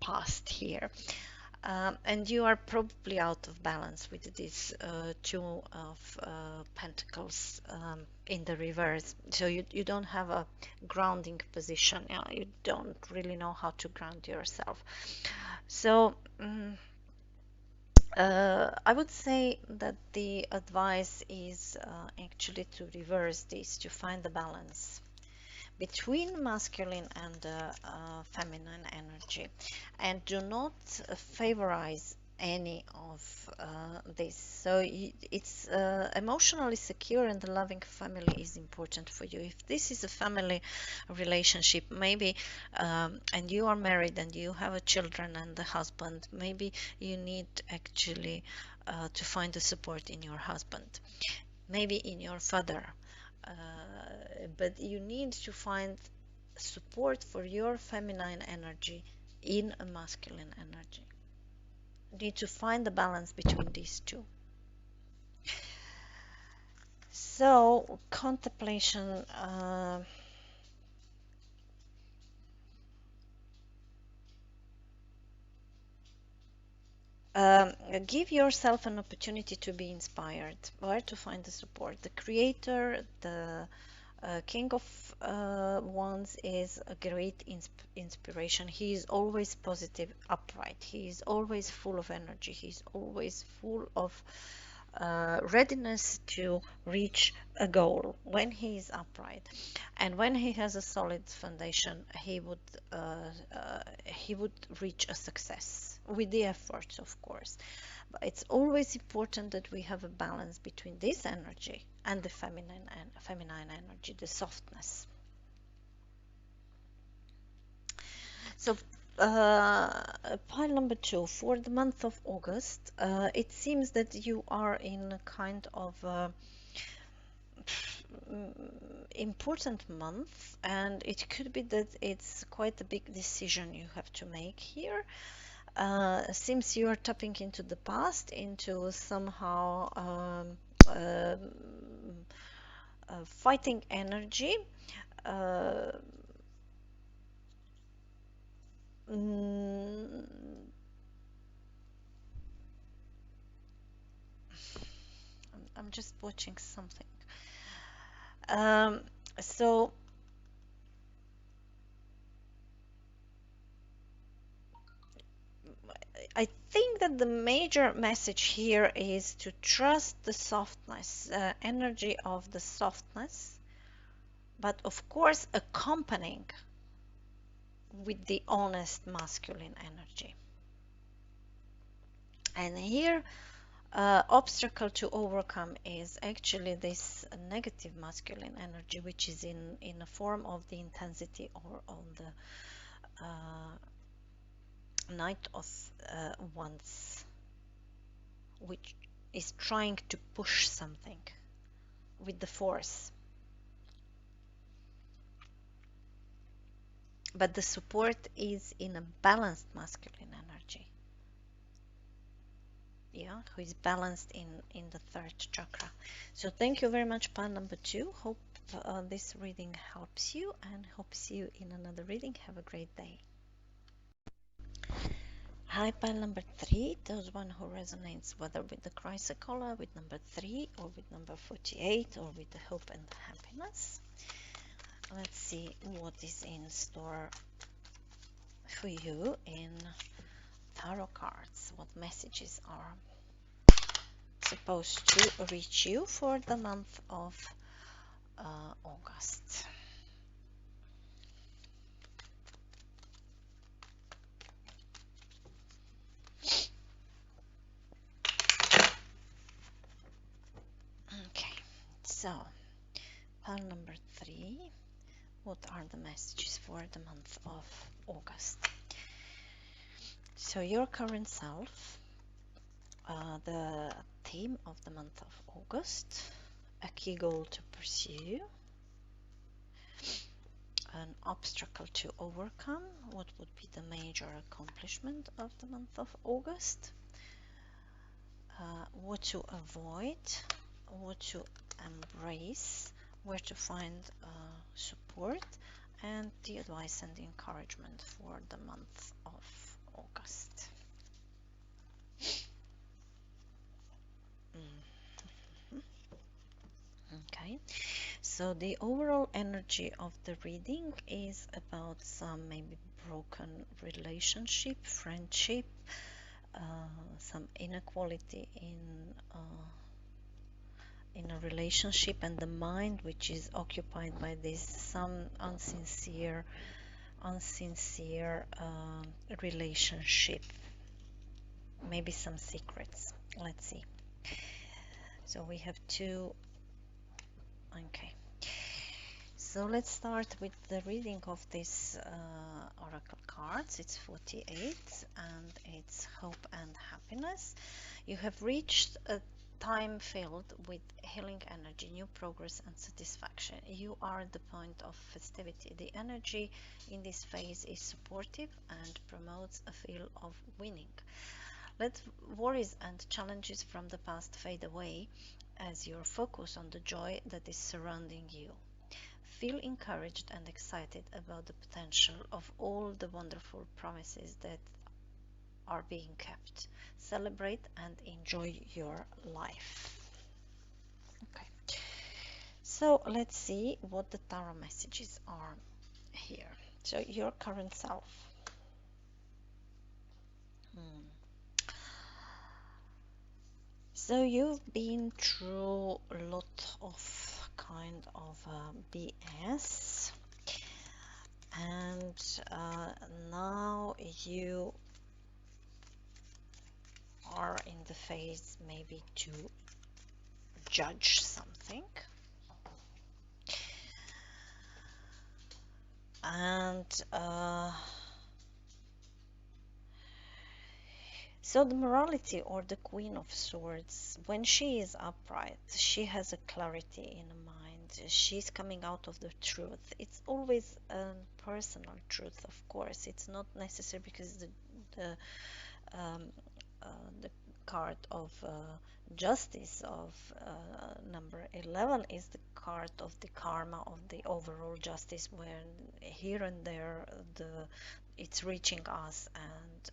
past here, and you are probably out of balance with this two of pentacles in the reverse. So you don't have a grounding position. Yeah, you don't really know how to ground yourself. So I would say that the advice is actually to reverse this, to find the balance between masculine and feminine energy, and do not favorize any of this. So it's emotionally secure and a loving family is important for you. If this is a family relationship, maybe and you are married and you have a children and a husband, maybe you need actually to find the support in your husband, maybe in your father, but you need to find support for your feminine energy in a masculine energy. You need to find the balance between these two. So contemplation, give yourself an opportunity to be inspired. Where to find the support? The creator, the King of Wands is a great inspiration. He is always positive, upright. He is always full of energy. He's always full of readiness to reach a goal when he is upright, and when he has a solid foundation, he would reach a success with the efforts, of course. But it's always important that we have a balance between this energy and the feminine energy, the softness. So pile number 2, for the month of August, it seems that you are in a kind of important month, and it could be that it's quite a big decision you have to make here. Seems you are tapping into the past, into somehow fighting energy. Mm, I'm just watching something. So I think that the major message here is to trust the softness, energy of the softness, but of course accompanying with the honest masculine energy. And here, obstacle to overcome is actually this negative masculine energy, which is in a form of the intensity or on the Knight of Wands, which is trying to push something with the force. But the support is in a balanced masculine energy. Yeah, who is balanced in the third chakra. So thank you very much, pile number 2. Hope this reading helps you, and hope to see you in another reading. Have a great day. Hi, pile number 3, those one who resonates whether with the Chrysocolla, with number 3, or with number 48, or with the hope and the happiness. Let's see what is in store for you in tarot cards. What messages are supposed to reach you for the month of August. Okay, so pile number 3, what are the messages for the month of August? So your current self, the theme of the month of August, a key goal to pursue, an obstacle to overcome, what would be the major accomplishment of the month of August, what to avoid, what to embrace, where to find support, and the advice and encouragement for the month of August. Okay, so the overall energy of the reading is about some maybe broken relationship, friendship, some inequality in a relationship, and the mind which is occupied by this, some unsincere relationship, maybe some secrets. Let's see. So we have 2. Okay, so let's start with the reading of this oracle cards. It's 48 and it's hope and happiness. You have reached a time filled with healing energy, new progress and satisfaction. You are at the point of festivity. The energy in this phase is supportive and promotes a feel of winning. Let worries and challenges from the past fade away as your focus on the joy that is surrounding you. Feel encouraged and excited about the potential of all the wonderful promises that are being kept. Celebrate and enjoy your life. Okay, so let's see what the tarot messages are here. So, your current self. Hmm. So you've been through a lot of kind of BS, and now you are in the phase maybe to judge something, and so the morality, or the Queen of Swords, when she is upright, she has a clarity in her mind. She's coming out of the truth. It's always a personal truth, of course. It's not necessary, because the um, uh, the card of justice of number 11 is the card of the karma of the overall justice, when here and there it's reaching us, and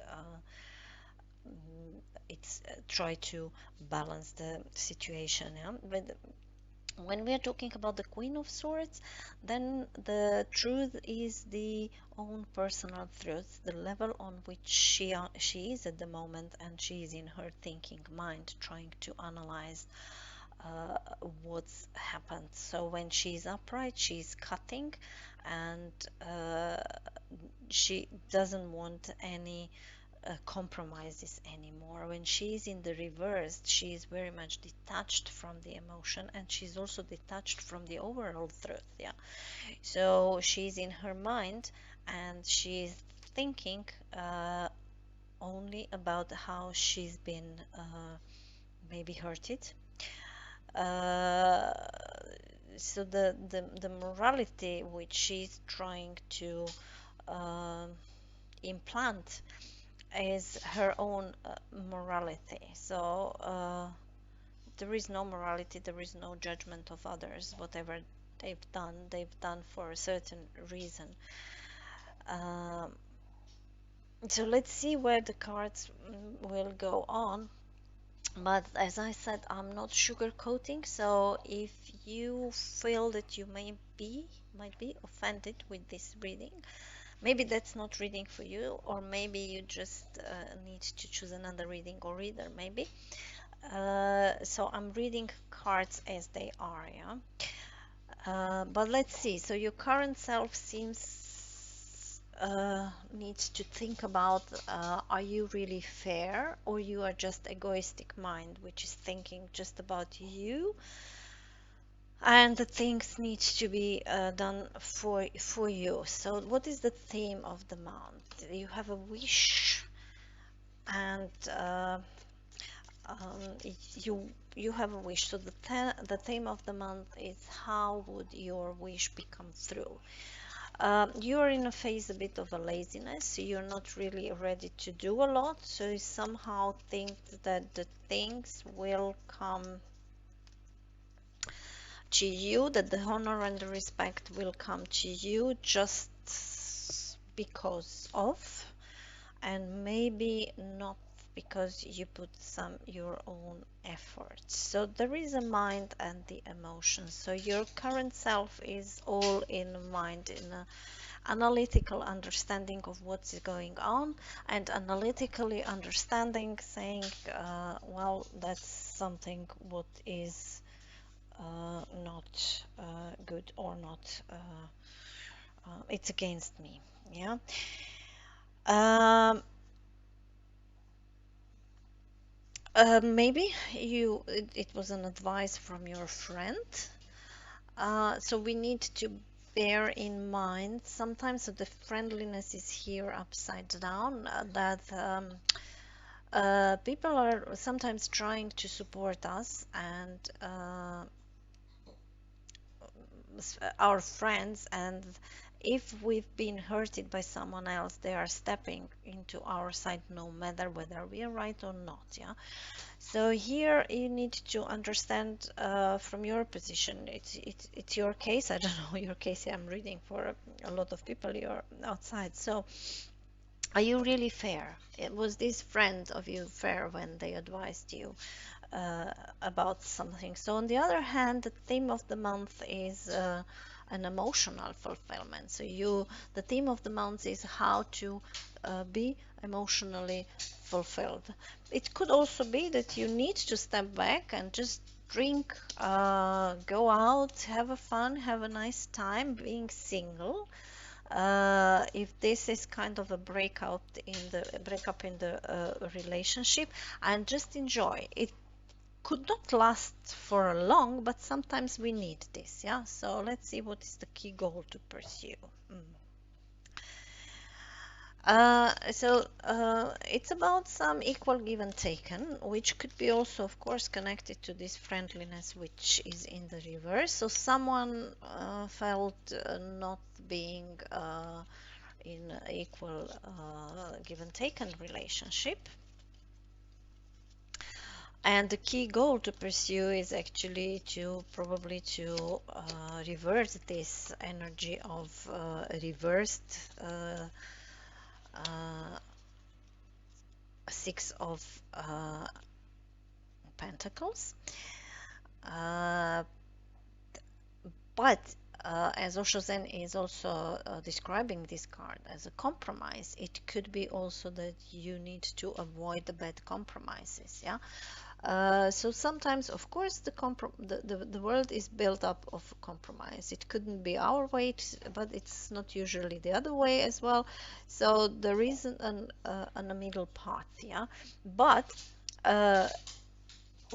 it's try to balance the situation, yeah? But when we are talking about the Queen of Swords, then the truth is the own personal truth, the level on which she is at the moment, and she is in her thinking mind, trying to analyze what's happened. So when she's upright, she's cutting, and she doesn't want any compromises anymore. When she's in the reverse, she is very much detached from the emotion, and she's also detached from the overall truth. Yeah, so she's in her mind, and she's thinking only about how she's been maybe hurted. uh, so the morality which she's trying to uh, implant is her own morality. So there is no morality, there is no judgment of others. Whatever they've done for a certain reason. Um, so let's see where the cards will go on. But as I said, I'm not sugarcoating. So if you feel that you might be offended with this reading, maybe that's not reading for you, or maybe you just need to choose another reading or reader, maybe. So I'm reading cards as they are, yeah. But let's see. So your current self seems needs to think about, are you really fair, or you are just egoistic mind which is thinking just about you, and the things need to be done for you. So what is the theme of the month? You have a wish, and you have a wish. So the theme of the month is, how would your wish become through? You're in a phase a bit of a laziness, so you're not really ready to do a lot, so you somehow think that the things will come to you, that the honor and the respect will come to you just because of, and maybe not because you put some your own efforts. So there is a mind and the emotions. So your current self is all in mind, in a analytical understanding of what's going on, and analytically understanding, saying, well, that's something what is not good, or not it's against me, yeah. um, Maybe it was an advice from your friend. So we need to bear in mind sometimes that the friendliness is here upside down, that people are sometimes trying to support us, and our friends, and if we've been hurted by someone else, they are stepping into our side no matter whether we are right or not. Yeah. So here you need to understand from your position. It's your case. I don't know your case. I'm reading for a lot of people. You're outside. So are you really fair? Was this friend of you fair when they advised you about something? So on the other hand, the theme of the month is an emotional fulfillment. So the theme of the month is how to be emotionally fulfilled. It could also be that you need to step back and just drink, go out, have a fun, have a nice time being single. If this is kind of a breakup in the relationship, and just enjoy it. Could not last for long, but sometimes we need this. Yeah, so let's see what is the key goal to pursue. It's about some equal give and taken, which could be also, of course, connected to this friendliness, which is in the reverse. So someone felt not being in equal give and taken relationship. And the key goal to pursue is actually to probably to reverse this energy of reversed Six of Pentacles. But as Osho Zen is also describing this card as a compromise, it could be also that you need to avoid the bad compromises. Yeah. So sometimes, of course, the world is built up of compromise. It couldn't be our way, but it's not usually the other way as well. So there is a middle path, yeah. But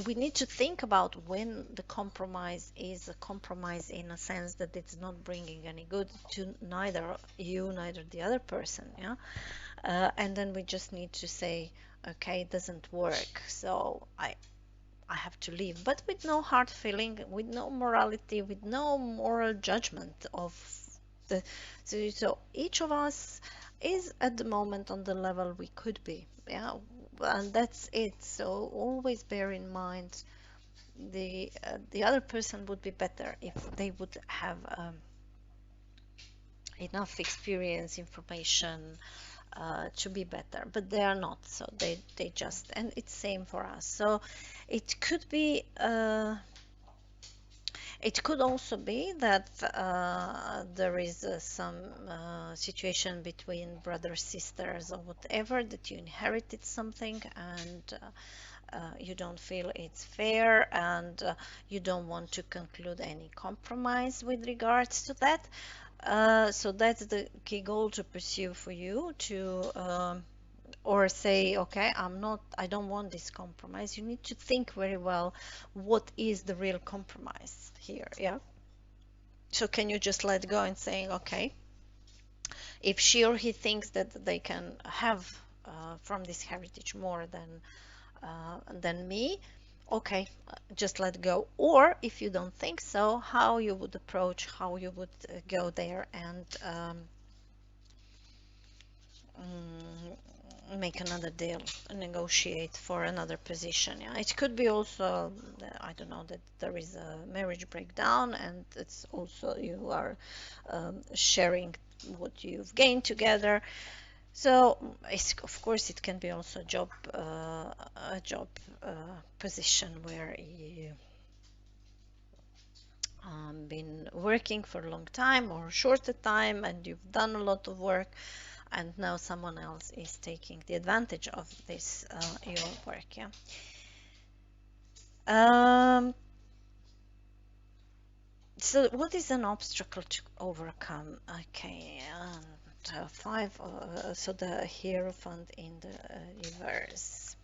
we need to think about when the compromise is a compromise in a sense that it's not bringing any good to neither you, neither the other person, yeah. And then we just need to say, okay, it doesn't work, so I have to leave, but with no hard feeling, with no morality, with no moral judgment of the. So each of us is at the moment on the level we could be, yeah, and that's it. So always bear in mind the other person would be better if they would have enough experience, information to be better, but they are not, so they just, and it's same for us. So it could be it could also be that there is some situation between brothers, sisters, or whatever, that you inherited something and you don't feel it's fair, and you don't want to conclude any compromise with regards to that. So that's the key goal to pursue for you, to or say, okay, I don't want this compromise. You need to think very well, what is the real compromise here, yeah? So can you just let go and saying, okay, if she or he thinks that they can have from this heritage more than me, okay, just let go. Or if you don't think so, how you would approach, how you would go there and make another deal, negotiate for another position. Yeah, it could be also, I don't know, that there is a marriage breakdown, and it's also you are sharing what you've gained together. So of course it can be also a job position where you been working for a long time or shorter time, and you've done a lot of work, and now someone else is taking the advantage of this your work, yeah. So what is an obstacle to overcome? Okay, and five, so the Hierophant in the reverse.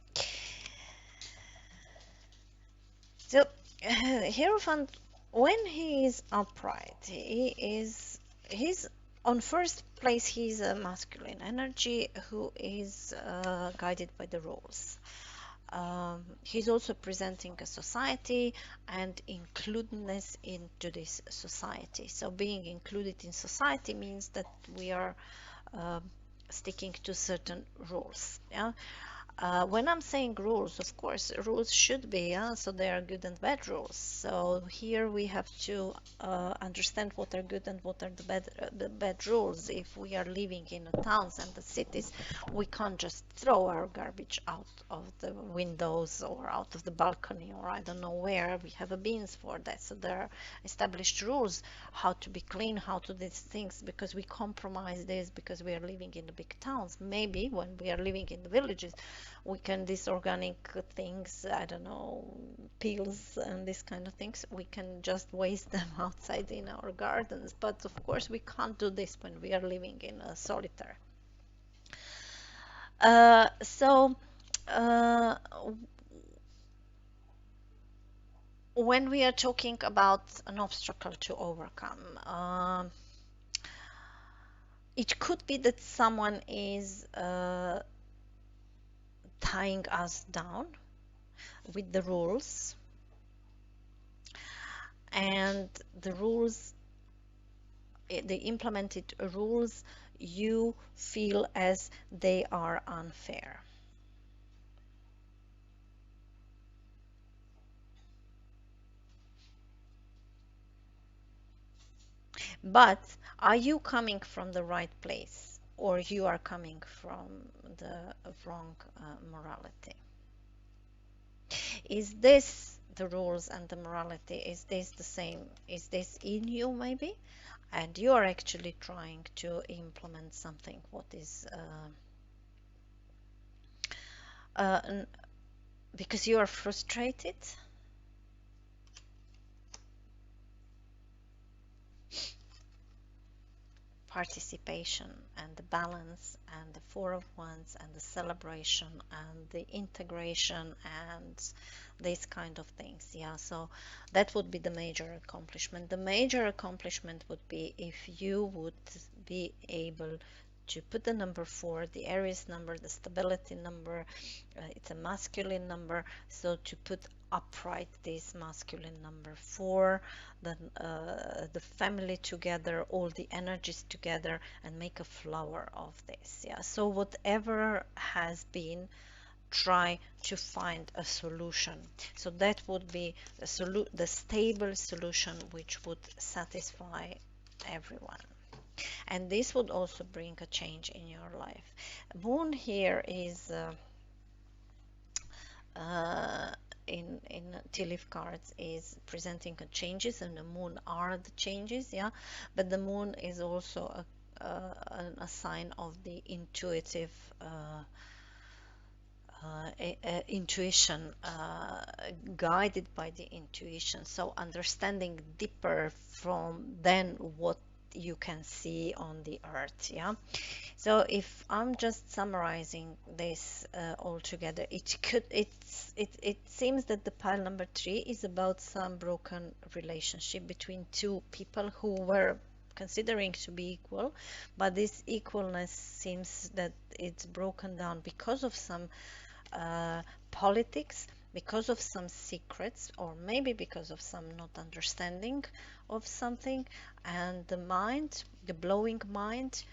So Hierophant, when he is upright, he's on first place. He's a masculine energy who is guided by the rules. He's also presenting a society and inclusiveness into this society. So being included in society means that we are um sticking to certain rules. Yeah. When I'm saying rules, of course, rules should be, so there are good and bad rules. So here we have to understand what are good and what are the bad rules. If we are living in the towns and the cities, we can't just throw our garbage out of the windows or out of the balcony or I don't know where. We have a bins for that. So there are established rules how to be clean, how to do these things, because we compromise this because we are living in the big towns. Maybe when we are living in the villages, we can these organic things, I don't know, peels and these kind of things, we can just waste them outside in our gardens. But of course, we can't do this when we are living in a solitary. So when we are talking about an obstacle to overcome, it could be that someone is tying us down with the rules, and the rules, the implemented rules, you feel as they are unfair. But are you coming from the right place, or you are coming from the wrong morality? Is this the rules and the morality? Is this the same? Is this in you maybe? And you are actually trying to implement something what is uh, because you are frustrated. Participation and the balance and the Four of Wands and the celebration and the integration and these kind of things. Yeah, so that would be the major accomplishment. The major accomplishment would be if you would be able to put the number 4, the Aries number, the stability number, it's a masculine number, so to put upright this masculine number 4, the family together, all the energies together, and make a flower of this. Yeah, so whatever has been, try to find a solution. So that would be the stable solution which would satisfy everyone. And this would also bring a change in your life. Moon here is uh, in tea leaf cards is presenting a changes, and the moon are the changes, yeah. But the moon is also a sign of the intuitive intuition, guided by the intuition. So understanding deeper from than what you can see on the earth. Yeah. So if I'm just summarizing this all together, it seems that the pile number 3 is about some broken relationship between two people who were considering to be equal, but this equalness seems that it's broken down because of some politics, because of some secrets, or maybe because of some not understanding of something, and the mind, the blowing mind,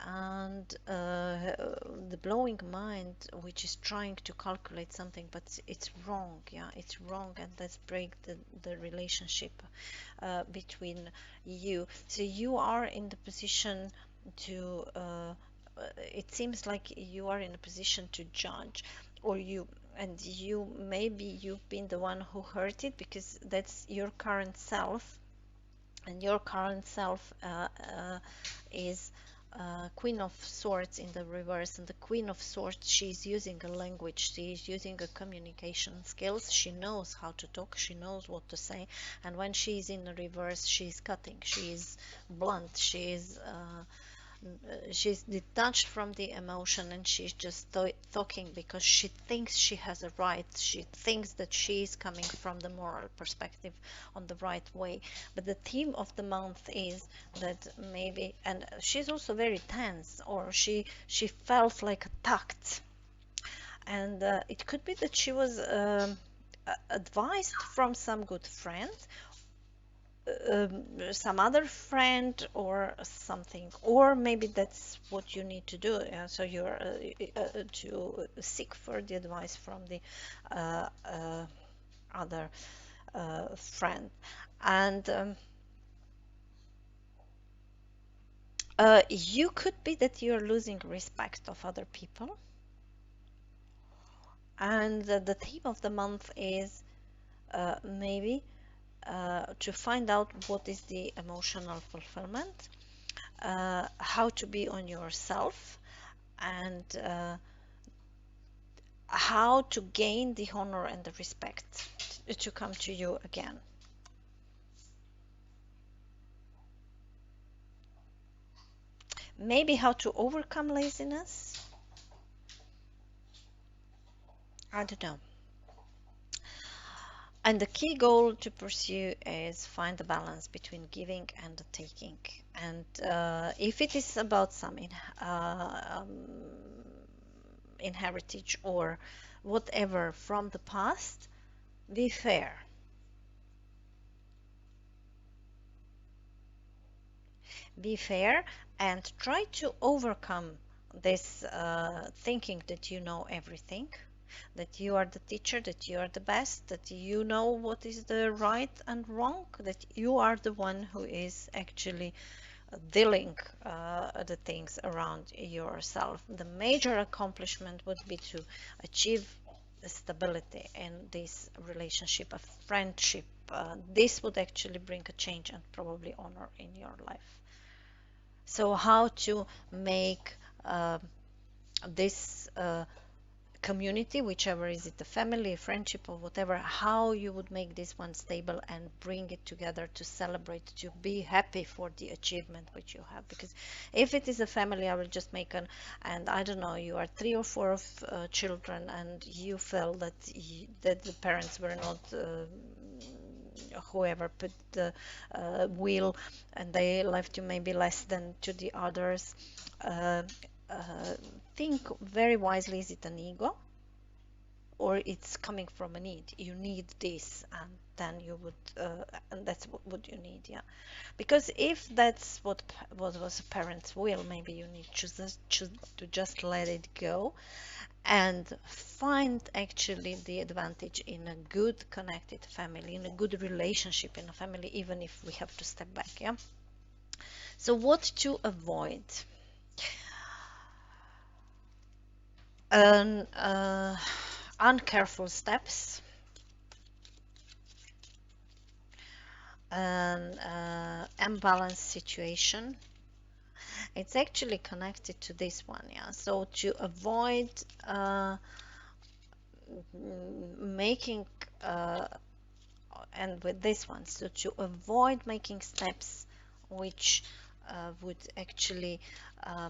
and the blowing mind which is trying to calculate something, but it's wrong. Yeah, it's wrong, and let's break the relationship between you. So you are in the position to it seems like you are in a position to judge, or you, and you, maybe you've been the one who hurt it, because that's your current self, and your current self is Queen of Swords in the reverse, and the Queen of Swords, she's using a language, she's using a communication skills, she knows how to talk, she knows what to say, and when she's in the reverse, she's cutting, she's blunt, she's detached from the emotion, and she's just talking because she thinks she has a right, she thinks that she is coming from the moral perspective on the right way. But the theme of the month is that maybe, and she's also very tense, or she felt like attacked, And it could be that she was advised from some good friend, some other friend or something, or maybe that's what you need to do. So you're to seek for the advice from the other friend. And you could be that you're losing respect of other people. And the theme of the month is maybe to find out what is the emotional fulfillment, how to be on yourself, and how to gain the honor and the respect to come to you again. Maybe how to overcome laziness. I don't know. And the key goal to pursue is find the balance between giving and the taking. And if it is about some in heritage or whatever from the past, be fair. Be fair and try to overcome this thinking that you know everything, that you are the teacher, that you are the best, that you know what is the right and wrong, that you are the one who is actually dealing the things around yourself. The major accomplishment would be to achieve stability in this relationship, a friendship. This would actually bring a change and probably honor in your life. So how to make this community, whichever is it, a family, a friendship, or whatever, how you would make this one stable and bring it together to celebrate, to be happy for the achievement which you have. Because if it is a family, I will just make an, and I don't know, you are 3 or 4 of children, and you feel that that the parents were not whoever put the will, and they left you maybe less than to the others. Think very wisely, is it an ego or it's coming from a need? You need this, and then you would and that's what you need. Yeah, because if that's what was a parent's will, maybe you need to just let it go and find actually the advantage in a good connected family, in a good relationship in a family, even if we have to step back. Yeah, so what to avoid? Uncareful steps, an imbalanced situation. It's actually connected to this one. Yeah, so to avoid making and with this one, so to avoid making steps which would actually uh,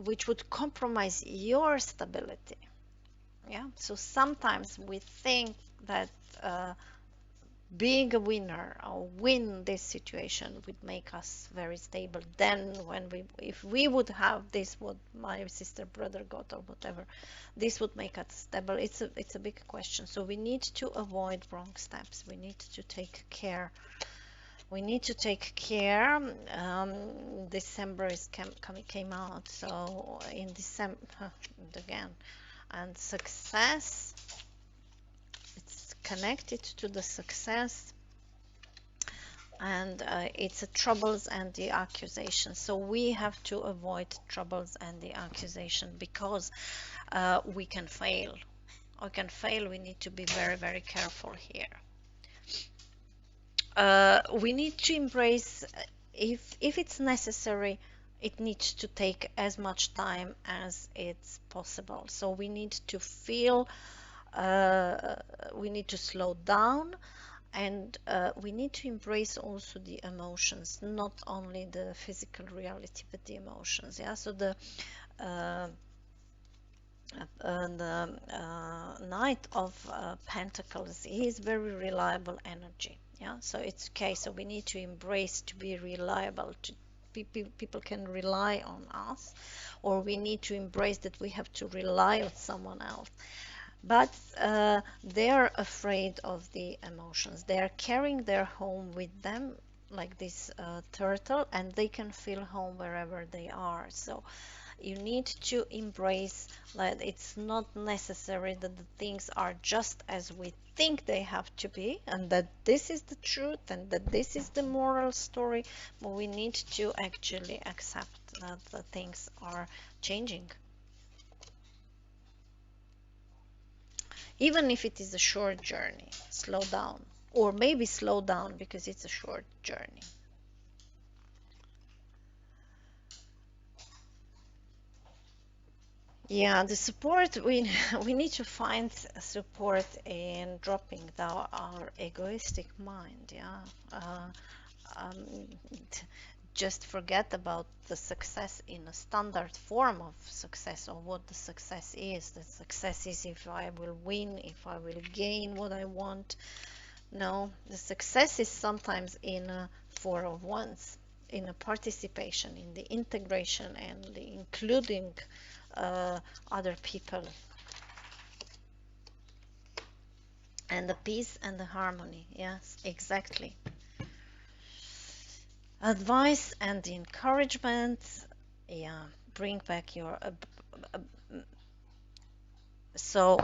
which would compromise your stability. Yeah, so sometimes we think that being a winner or win this situation would make us very stable. Then when if we would have this, what my sister brother got or whatever, this would make us stable. It's a big question. So we need to avoid wrong steps. We need to take care. We need to take care. December came out, so in December again, and success, it's connected to the success, and it's the troubles and the accusations. So we have to avoid troubles and the accusation, because we can fail. We need to be very, very careful here. We need to embrace, if it's necessary, it needs to take as much time as it's possible. So we need to feel, we need to slow down, and we need to embrace also the emotions, not only the physical reality, but the emotions. Yeah, so the Knight of Pentacles is very reliable energy. Yeah, so it's okay. So we need to embrace to be reliable, to people can rely on us, or we need to embrace that we have to rely on someone else. But they're afraid of the emotions. They're carrying their home with them, like this turtle, and they can feel home wherever they are. So you need to embrace that it's not necessary that the things are just as we think they have to be, and that this is the truth and that this is the moral story, but we need to actually accept that the things are changing. Even if it is a short journey, slow down. Or maybe slow down because it's a short journey. Yeah, the support we need to find support in dropping our egoistic mind. Yeah, um, just forget about the success in a standard form of success, or what the success is. The success is if I will win, if I will gain what I want. No, the success is sometimes in a four of ones, in a participation, in the integration and the including other people, and the peace and the harmony. Yes, exactly. Advice and encouragement. Yeah, bring back your. So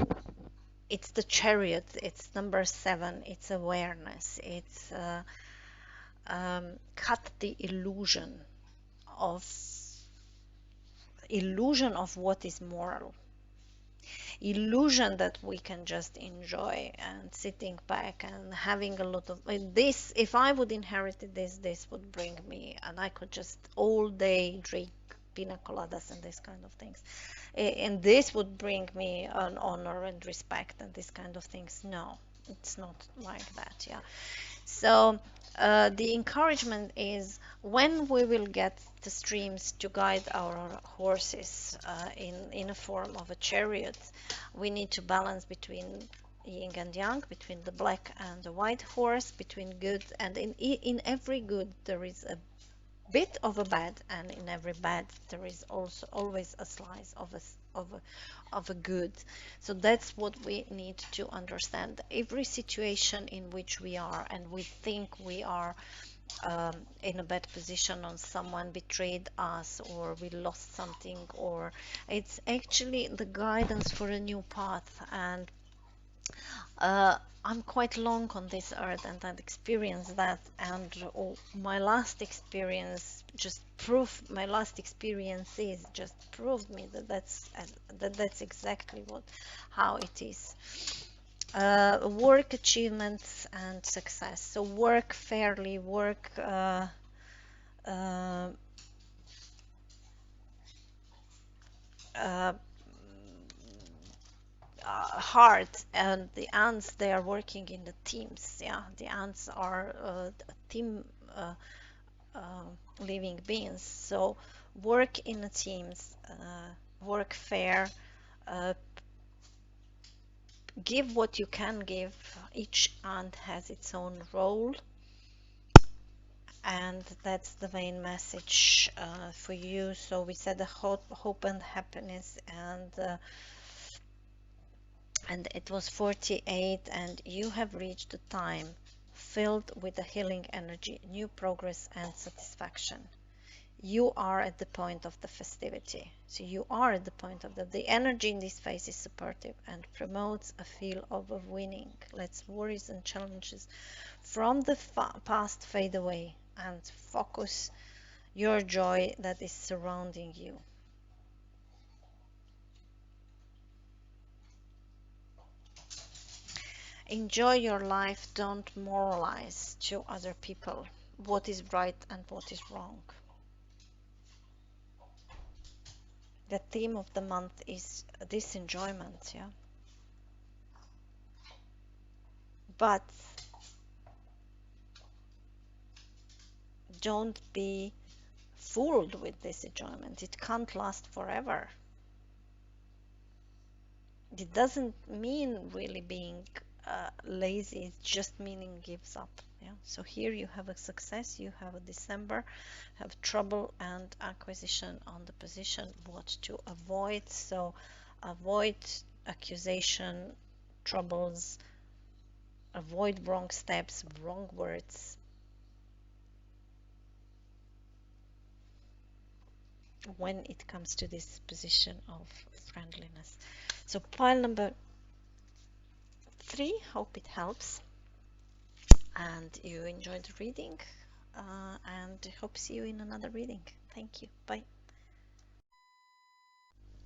it's the chariot. It's number 7. It's awareness. It's cut the of illusion of what is moral, illusion that we can just enjoy and sitting back and having a lot of this. If I would inherit this would bring me, and I could just all day drink pina coladas and this kind of things, and this would bring me an honor and respect and this kind of things. No, it's not like that. Yeah, so the encouragement is when we will get the streams to guide our horses in a form of a chariot, we need to balance between yin and yang, between the black and the white horse, between good and in every good there is a bit of a bad, and in every bad there is also always a slice of a good. So that's what we need to understand. Every situation in which we are and we think we are in a bad position, on someone betrayed us or we lost something, or it's actually the guidance for a new path. And I'm quite long on this earth and I've experienced that, and my last experience just proved, my last experiences just proved me that that's exactly what how it is. Work achievements and success. So work fairly, work uh, uh, hard, and the ants, they are working in the teams. Yeah, the ants are a team uh, living beings. So work in the teams, work fair, uh, give what you can give. Each ant has its own role, and that's the main message for you. So we said the hope and happiness, and it was 48, and you have reached a time filled with the healing energy, new progress and satisfaction. You are at the point of the festivity. So you are at the point of the energy in this phase is supportive and promotes a feel of winning. Let's worries and challenges from the past fade away and focus your joy that is surrounding you. Enjoy your life. Don't moralize to other people what is right and what is wrong. The theme of the month is this enjoyment, yeah. But don't be fooled with this enjoyment. It can't last forever. It doesn't mean really being lazy is just meaning gives up. Yeah. So here you have a success, you have a December, have trouble and acquisition on the position. What to avoid? So avoid accusation, troubles, avoid wrong steps, wrong words. When it comes to this position of friendliness. So pile number 3, hope it helps and you enjoyed the reading, and hope see you in another reading. Thank you. Bye.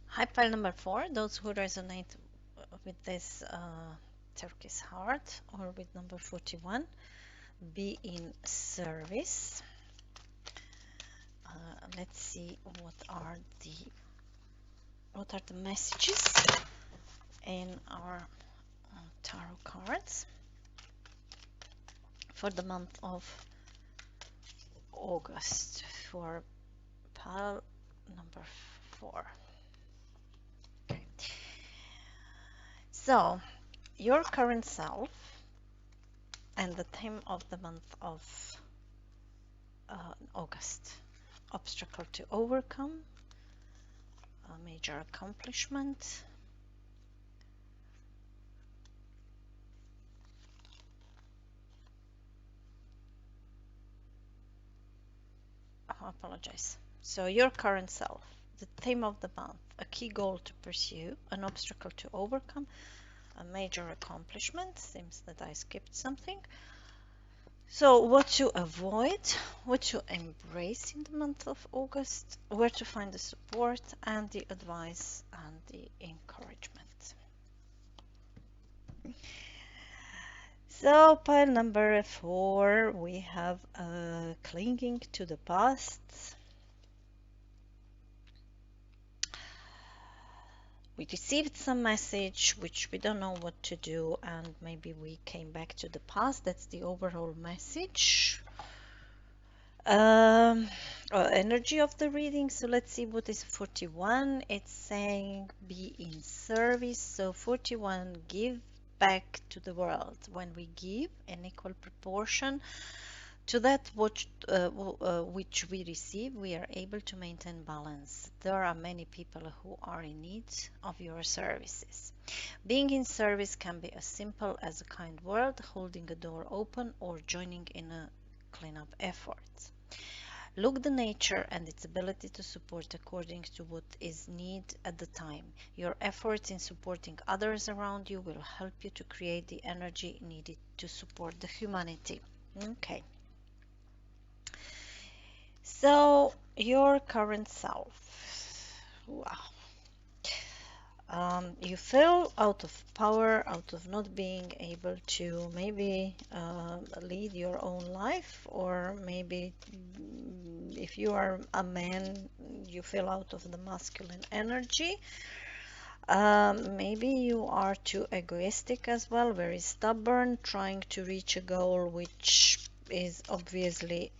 Hi, pile number 4, those who resonate with this turquoise heart or with number 41, be in service. Let's see what are the messages in our tarot cards for the month of August for pile number 4. Okay. So your current self and the theme of the month of August: obstacle to overcome, a major accomplishment, I apologize. So your current self, the theme of the month: a key goal to pursue, an obstacle to overcome, a major accomplishment. Seems that I skipped something. So what to avoid, what to embrace in the month of August, where to find the support and the advice and the encouragement. So pile number 4, we have clinging to the past. We received some message which we don't know what to do, and maybe we came back to the past. That's the overall message. Energy of the reading. So let's see what is 41. It's saying be in service. So 41, give back to the world. When we give in equal proportion to that which we receive, we are able to maintain balance. There are many people who are in need of your services. Being in service can be as simple as a kind word, holding a door open, or joining in a cleanup effort. Look the nature and its ability to support according to what is needed at the time. Your efforts in supporting others around you will help you to create the energy needed to support the humanity. Okay. So your current self. Wow. You feel out of power, out of not being able to maybe lead your own life, or maybe if you are a man, you feel out of the masculine energy. Maybe you are too egoistic as well, very stubborn, trying to reach a goal which is obviously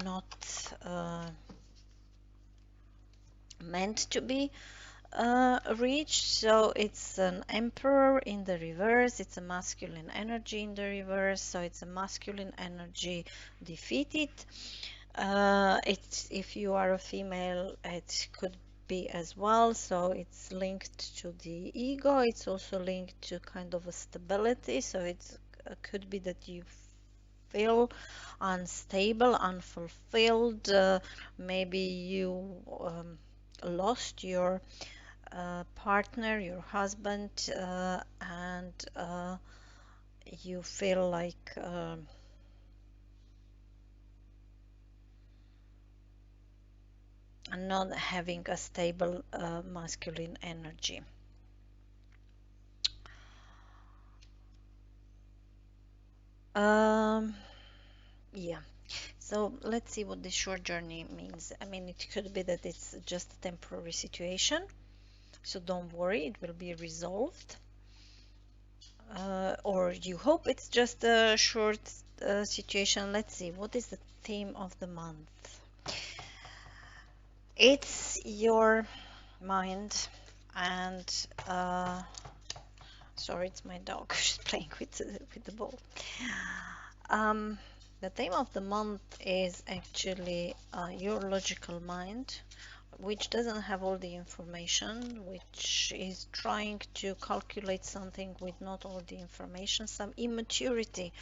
not meant to be reached. So it's an emperor in the reverse, it's a masculine energy in the reverse, so it's a masculine energy defeated. It's, if you are a female, it could be as well, so it's linked to the ego. It's also linked to kind of a stability, so it's could be that you feel unstable, unfulfilled. Maybe you lost your partner, your husband, and you feel like not having a stable masculine energy. Yeah, so let's see what this short journey means. I mean, it could be that it's just a temporary situation, so don't worry, it will be resolved. Or you hope it's just a short situation. Let's see, what is the theme of the month? It's your mind and Sorry, it's my dog. She's playing with the ball. Um, the theme of the month is actually your logical mind, which doesn't have all the information, which is trying to calculate something with not all the information, some immaturity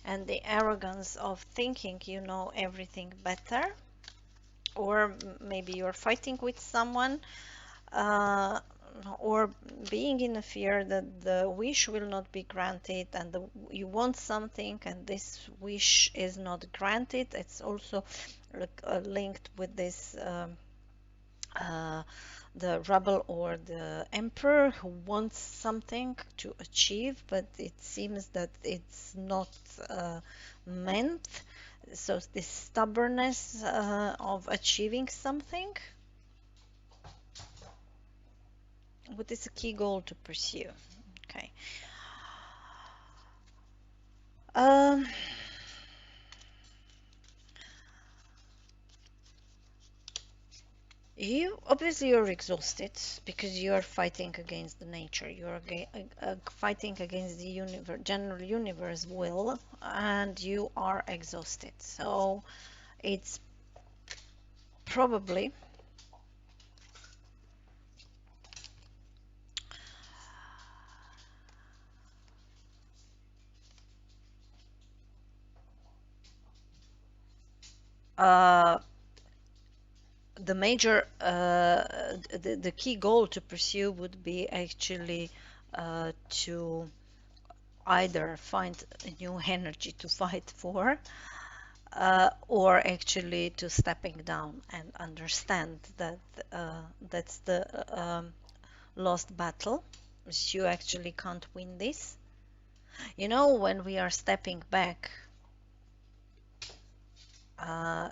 and the arrogance of thinking you know everything better, or maybe you're fighting with someone, uh, or being in a fear that the wish will not be granted, and you want something and this wish is not granted. It's also linked with this uh, the rebel or the emperor who wants something to achieve, but it seems that it's not meant. So this stubbornness of achieving something. What is a key goal to pursue? Okay. Um, you obviously you're exhausted because you are fighting against the nature. You are fighting against the universe, general universe will, and you are exhausted. So it's probably uh, the major the key goal to pursue would be actually to either find a new energy to fight for, or actually to stepping down and understand that that's the lost battle. You actually can't win this. You know, when we are stepping back,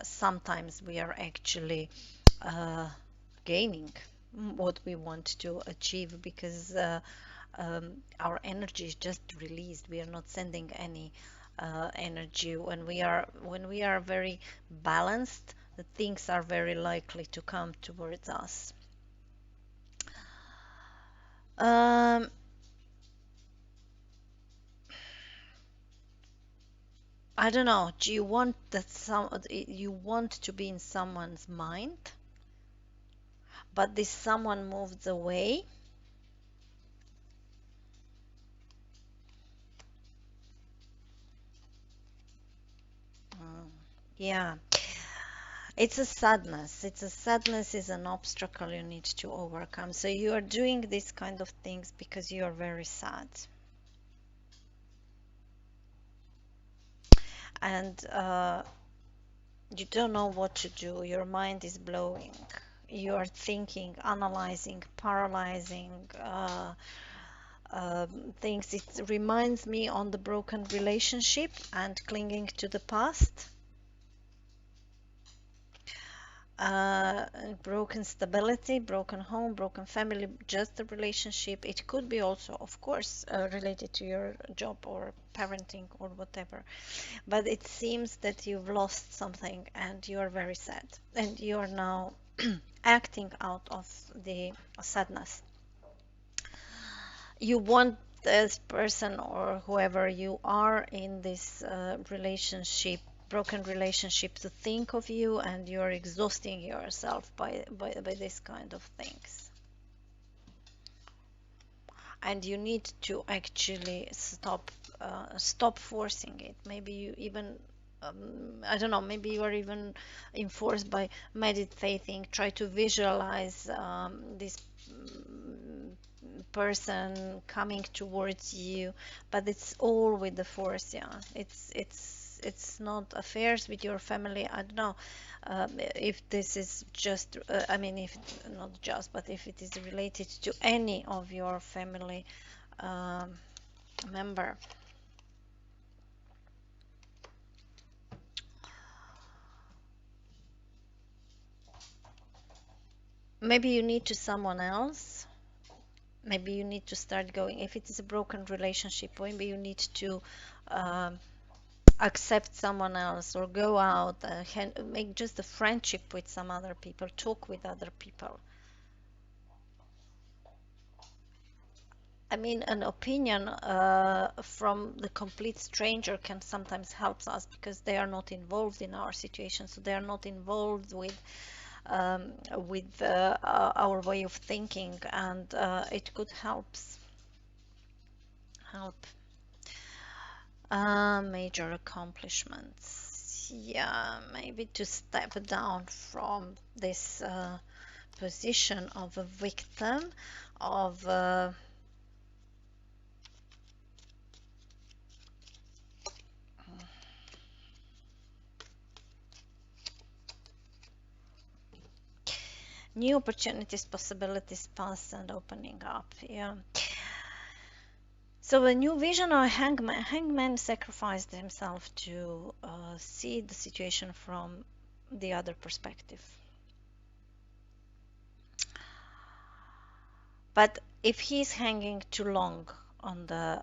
sometimes we are actually gaining what we want to achieve, because our energy is just released. We are not sending any energy. When we are very balanced, the things are very likely to come towards us. Um, I don't know. Do you want that you want to be in someone's mind, but this someone moves away? Mm, yeah. It's a sadness. It's a sadness is an obstacle you need to overcome. So you are doing these kind of things because you are very sad. And you don't know what to do. Your mind is blowing. You are thinking, analyzing, paralyzing things. It reminds me on the broken relationship and clinging to the past. uh, Broken stability, broken home, broken family, just the relationship. It could be also, of course, related to your job or parenting or whatever. But it seems that you've lost something and you are very sad, and you are now acting out of the sadness. You want this person or whoever you are in this relationship, broken relationship, to think of you, and you're exhausting yourself by this kind of things. And you need to actually stop forcing it. Maybe you even I don't know, maybe you are even enforced by meditating. Try to visualize this person coming towards you, but it's all with the force. Yeah, it's not affairs with your family. I don't know if this is just I mean, if not just, but if it is related to any of your family um, member. Maybe you need to someone else. Maybe you need to start going, if it is a broken relationship, maybe you need to um, accept someone else, or go out, make just a friendship with some other people, talk with other people. I mean, an opinion from the complete stranger can sometimes help us because they are not involved in our situation, so they are not involved with our way of thinking, and it could help. Major accomplishments. Yeah, maybe to step down from this position of a victim, of new opportunities, possibilities, paths, and opening up. Yeah. So a new vision, or hangman sacrificed himself to see the situation from the other perspective. But if he's hanging too long on the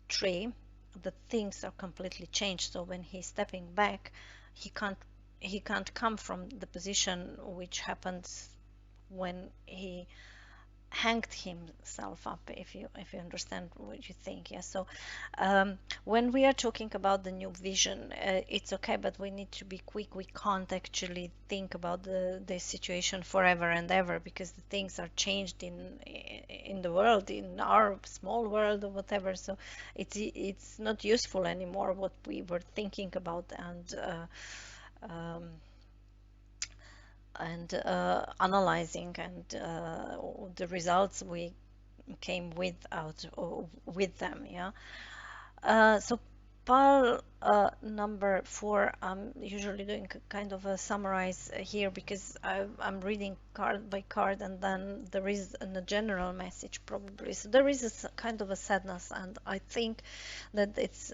tree, the things are completely changed. So when he's stepping back, he can't come from the position which happens when he hanged himself up, if you understand what you think. Yeah, so when we are talking about the new vision, it's okay, but we need to be quick. We can't actually think about the situation forever and ever, because the things are changed in the world, in our small world or whatever. So it's not useful anymore what we were thinking about, um, and analyzing, and the results we came with them. Yeah. So pile number 4, I'm usually doing kind of a summarize here, because I'm reading card by card, and then there is a general message probably. So there is kind of a sadness, and I think that it's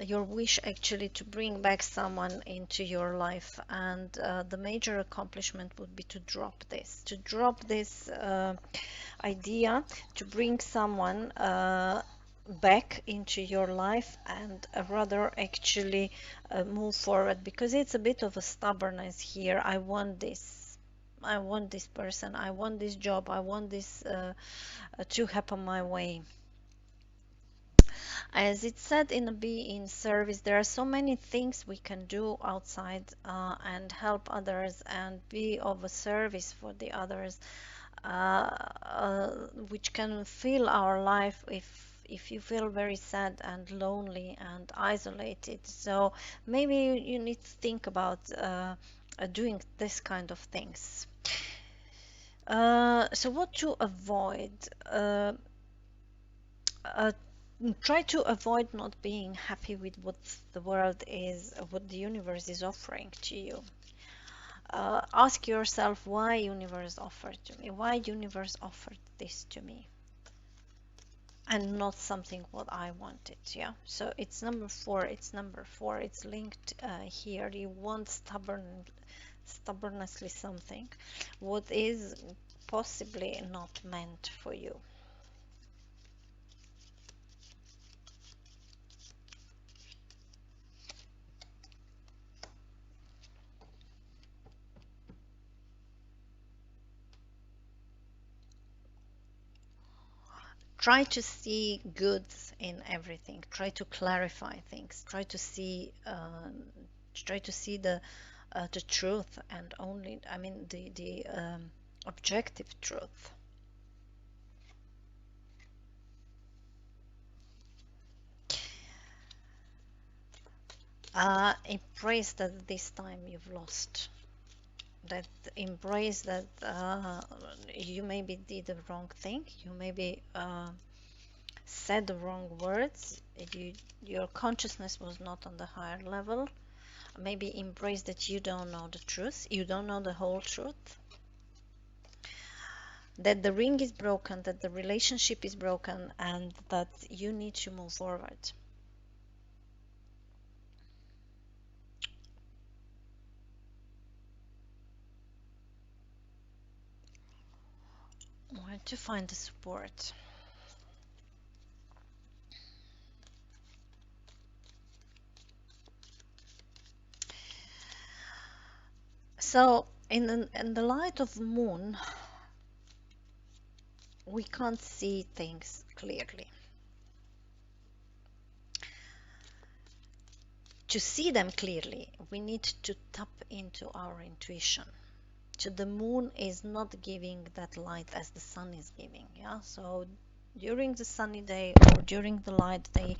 your wish actually to bring back someone into your life, and the major accomplishment would be to drop this idea, to bring someone back into your life, and rather actually move forward, because it's a bit of a stubbornness here. I want this person, I want this job, I want this to happen my way. As it said in a Be in Service, there are so many things we can do outside and help others and be of a service for the others, which can fill our life if you feel very sad and lonely and isolated. So maybe you need to think about doing this kind of things. So what to avoid? Uh, Try to avoid not being happy with what the world is, what the universe is offering to you. Ask yourself, why universe offered to me, why universe offered this to me, and not something what I wanted. Yeah, so it's number 4, it's linked here. You want stubbornly something what is possibly not meant for you. Try to see good in everything, try to clarify things, try to see the truth, and only, I mean, the objective truth. Embrace that this time you've lost, that embrace that you maybe did the wrong thing, you maybe said the wrong words, your consciousness was not on the higher level. Maybe embrace that you don't know the truth, you don't know the whole truth, that the ring is broken, that the relationship is broken, and that you need to move forward. Where to find the support? So in the light of moon, we can't see things clearly. To see them clearly, we need to tap into our intuition. So the moon is not giving that light as the sun is giving. Yeah, so during the sunny day or during the light day,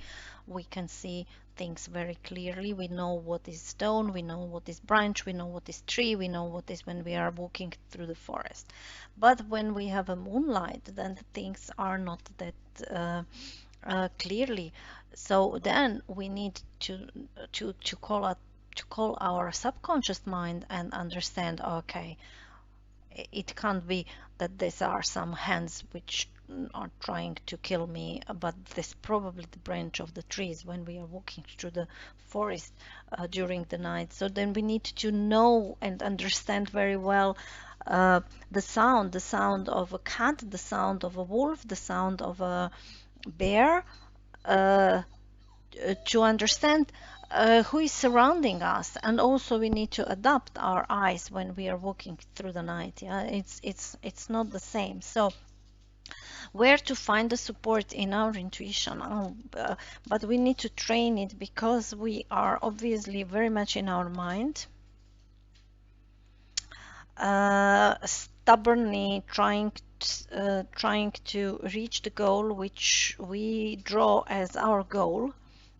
we can see things very clearly. We know what is stone, we know what is branch, we know what is tree, we know what is when we are walking through the forest. But when we have a moonlight, then things are not that clearly. So then we need to call our subconscious mind and understand, okay, it can't be that these are some hands which are trying to kill me, but this probably the branch of the trees when we are walking through the forest during the night. So then we need to know and understand very well the sound of a cat, the sound of a wolf, the sound of a bear, uh, to understand who is surrounding us, and also we need to adapt our eyes when we are walking through the night. Yeah, it's not the same. So where to find the support in our intuition? But we need to train it because we are obviously very much in our mind, stubbornly trying to reach the goal which we draw as our goal,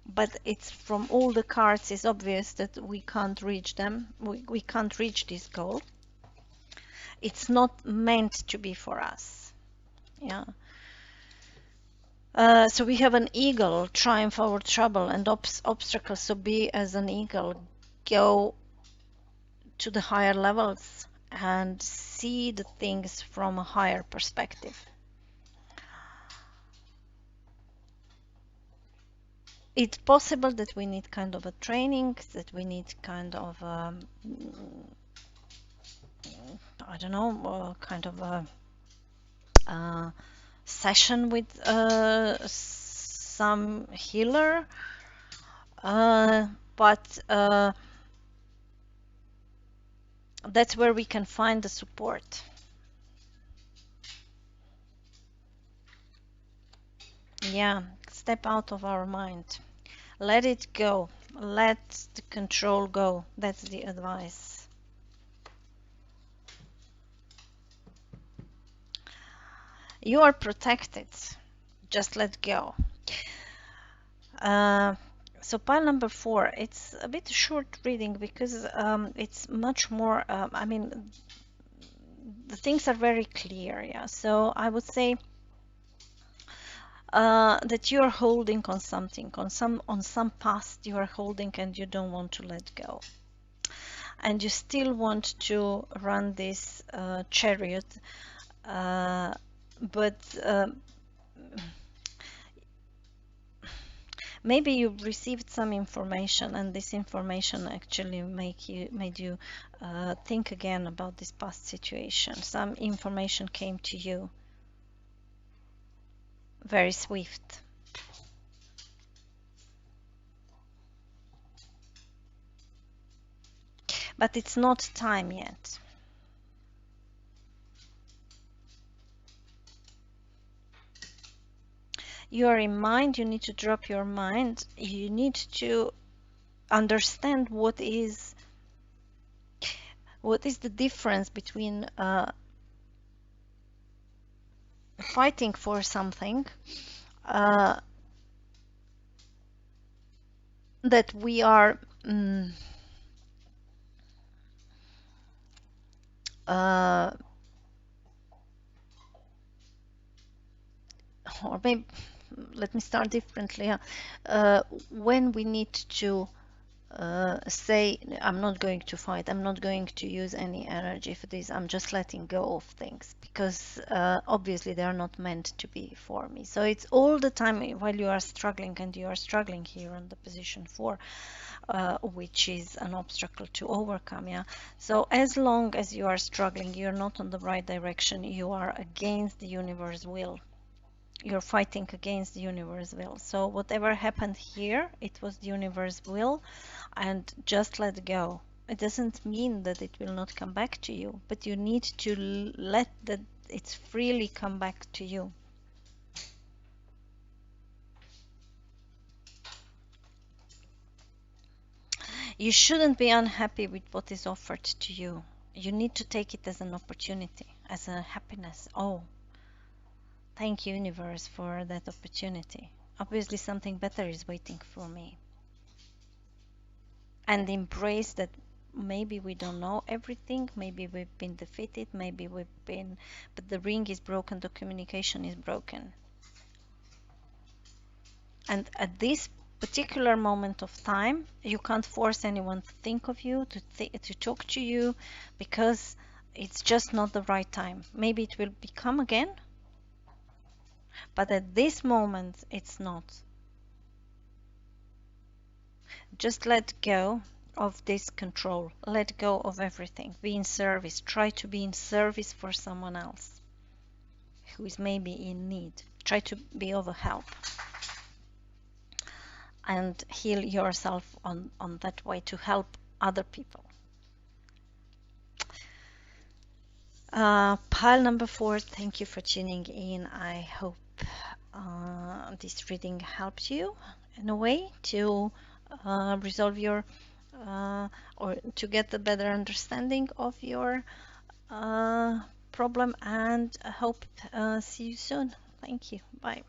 but it's from all the cards it's obvious that we can't reach them. We can't reach this goal. It's not meant to be for us. Yeah. So we have an eagle, triumph over trouble and obstacles. So be as an eagle, go to the higher levels and see the things from a higher perspective. It's possible that we need kind of a training, that we need kind of I don't know, kind of a session with some healer, but that's where we can find the support. Yeah, step out of our mind. Let it go. Let the control go. That's the advice. You are protected. Just let go. So pile number 4, it's a bit short reading because it's much more, I mean, the things are very clear. Yeah. So I would say that you are holding on something, on some past you are holding and you don't want to let go. And you still want to run this chariot, but maybe you received some information and this information actually made you think again about this past situation. Some information came to you very swift. But it's not time yet. You are in mind, you need to drop your mind, you need to understand what is the difference between fighting for something that we are or maybe let me start differently. When we need to say, I'm not going to fight, I'm not going to use any energy for this, I'm just letting go of things because obviously they are not meant to be for me. So it's all the time while you are struggling, and you are struggling here on the position 4, which is an obstacle to overcome. Yeah. So as long as you are struggling, you're not on the right direction, you are against the universe will. You're fighting against the universe will. So whatever happened here, it was the universe will, and just let go. It doesn't mean that it will not come back to you, but you need to let it's freely come back to you. You shouldn't be unhappy with what is offered to you. You need to take it as an opportunity, as a happiness. Oh, thank you, universe, for that opportunity. Obviously, something better is waiting for me. And embrace that maybe we don't know everything, maybe we've been defeated, maybe we've been, but the ring is broken, the communication is broken. And at this particular moment of time, you can't force anyone to think of you, to talk to you, because it's just not the right time. Maybe it will become again, but at this moment, it's not. Just let go of this control. Let go of everything. Be in service. Try to be in service for someone else who is maybe in need. Try to be of a help. And heal yourself on that way to help other people. Pile number 4, thank you for tuning in. I hope this reading helps you in a way to resolve your or to get a better understanding of your problem, and I hope see you soon. Thank you. Bye.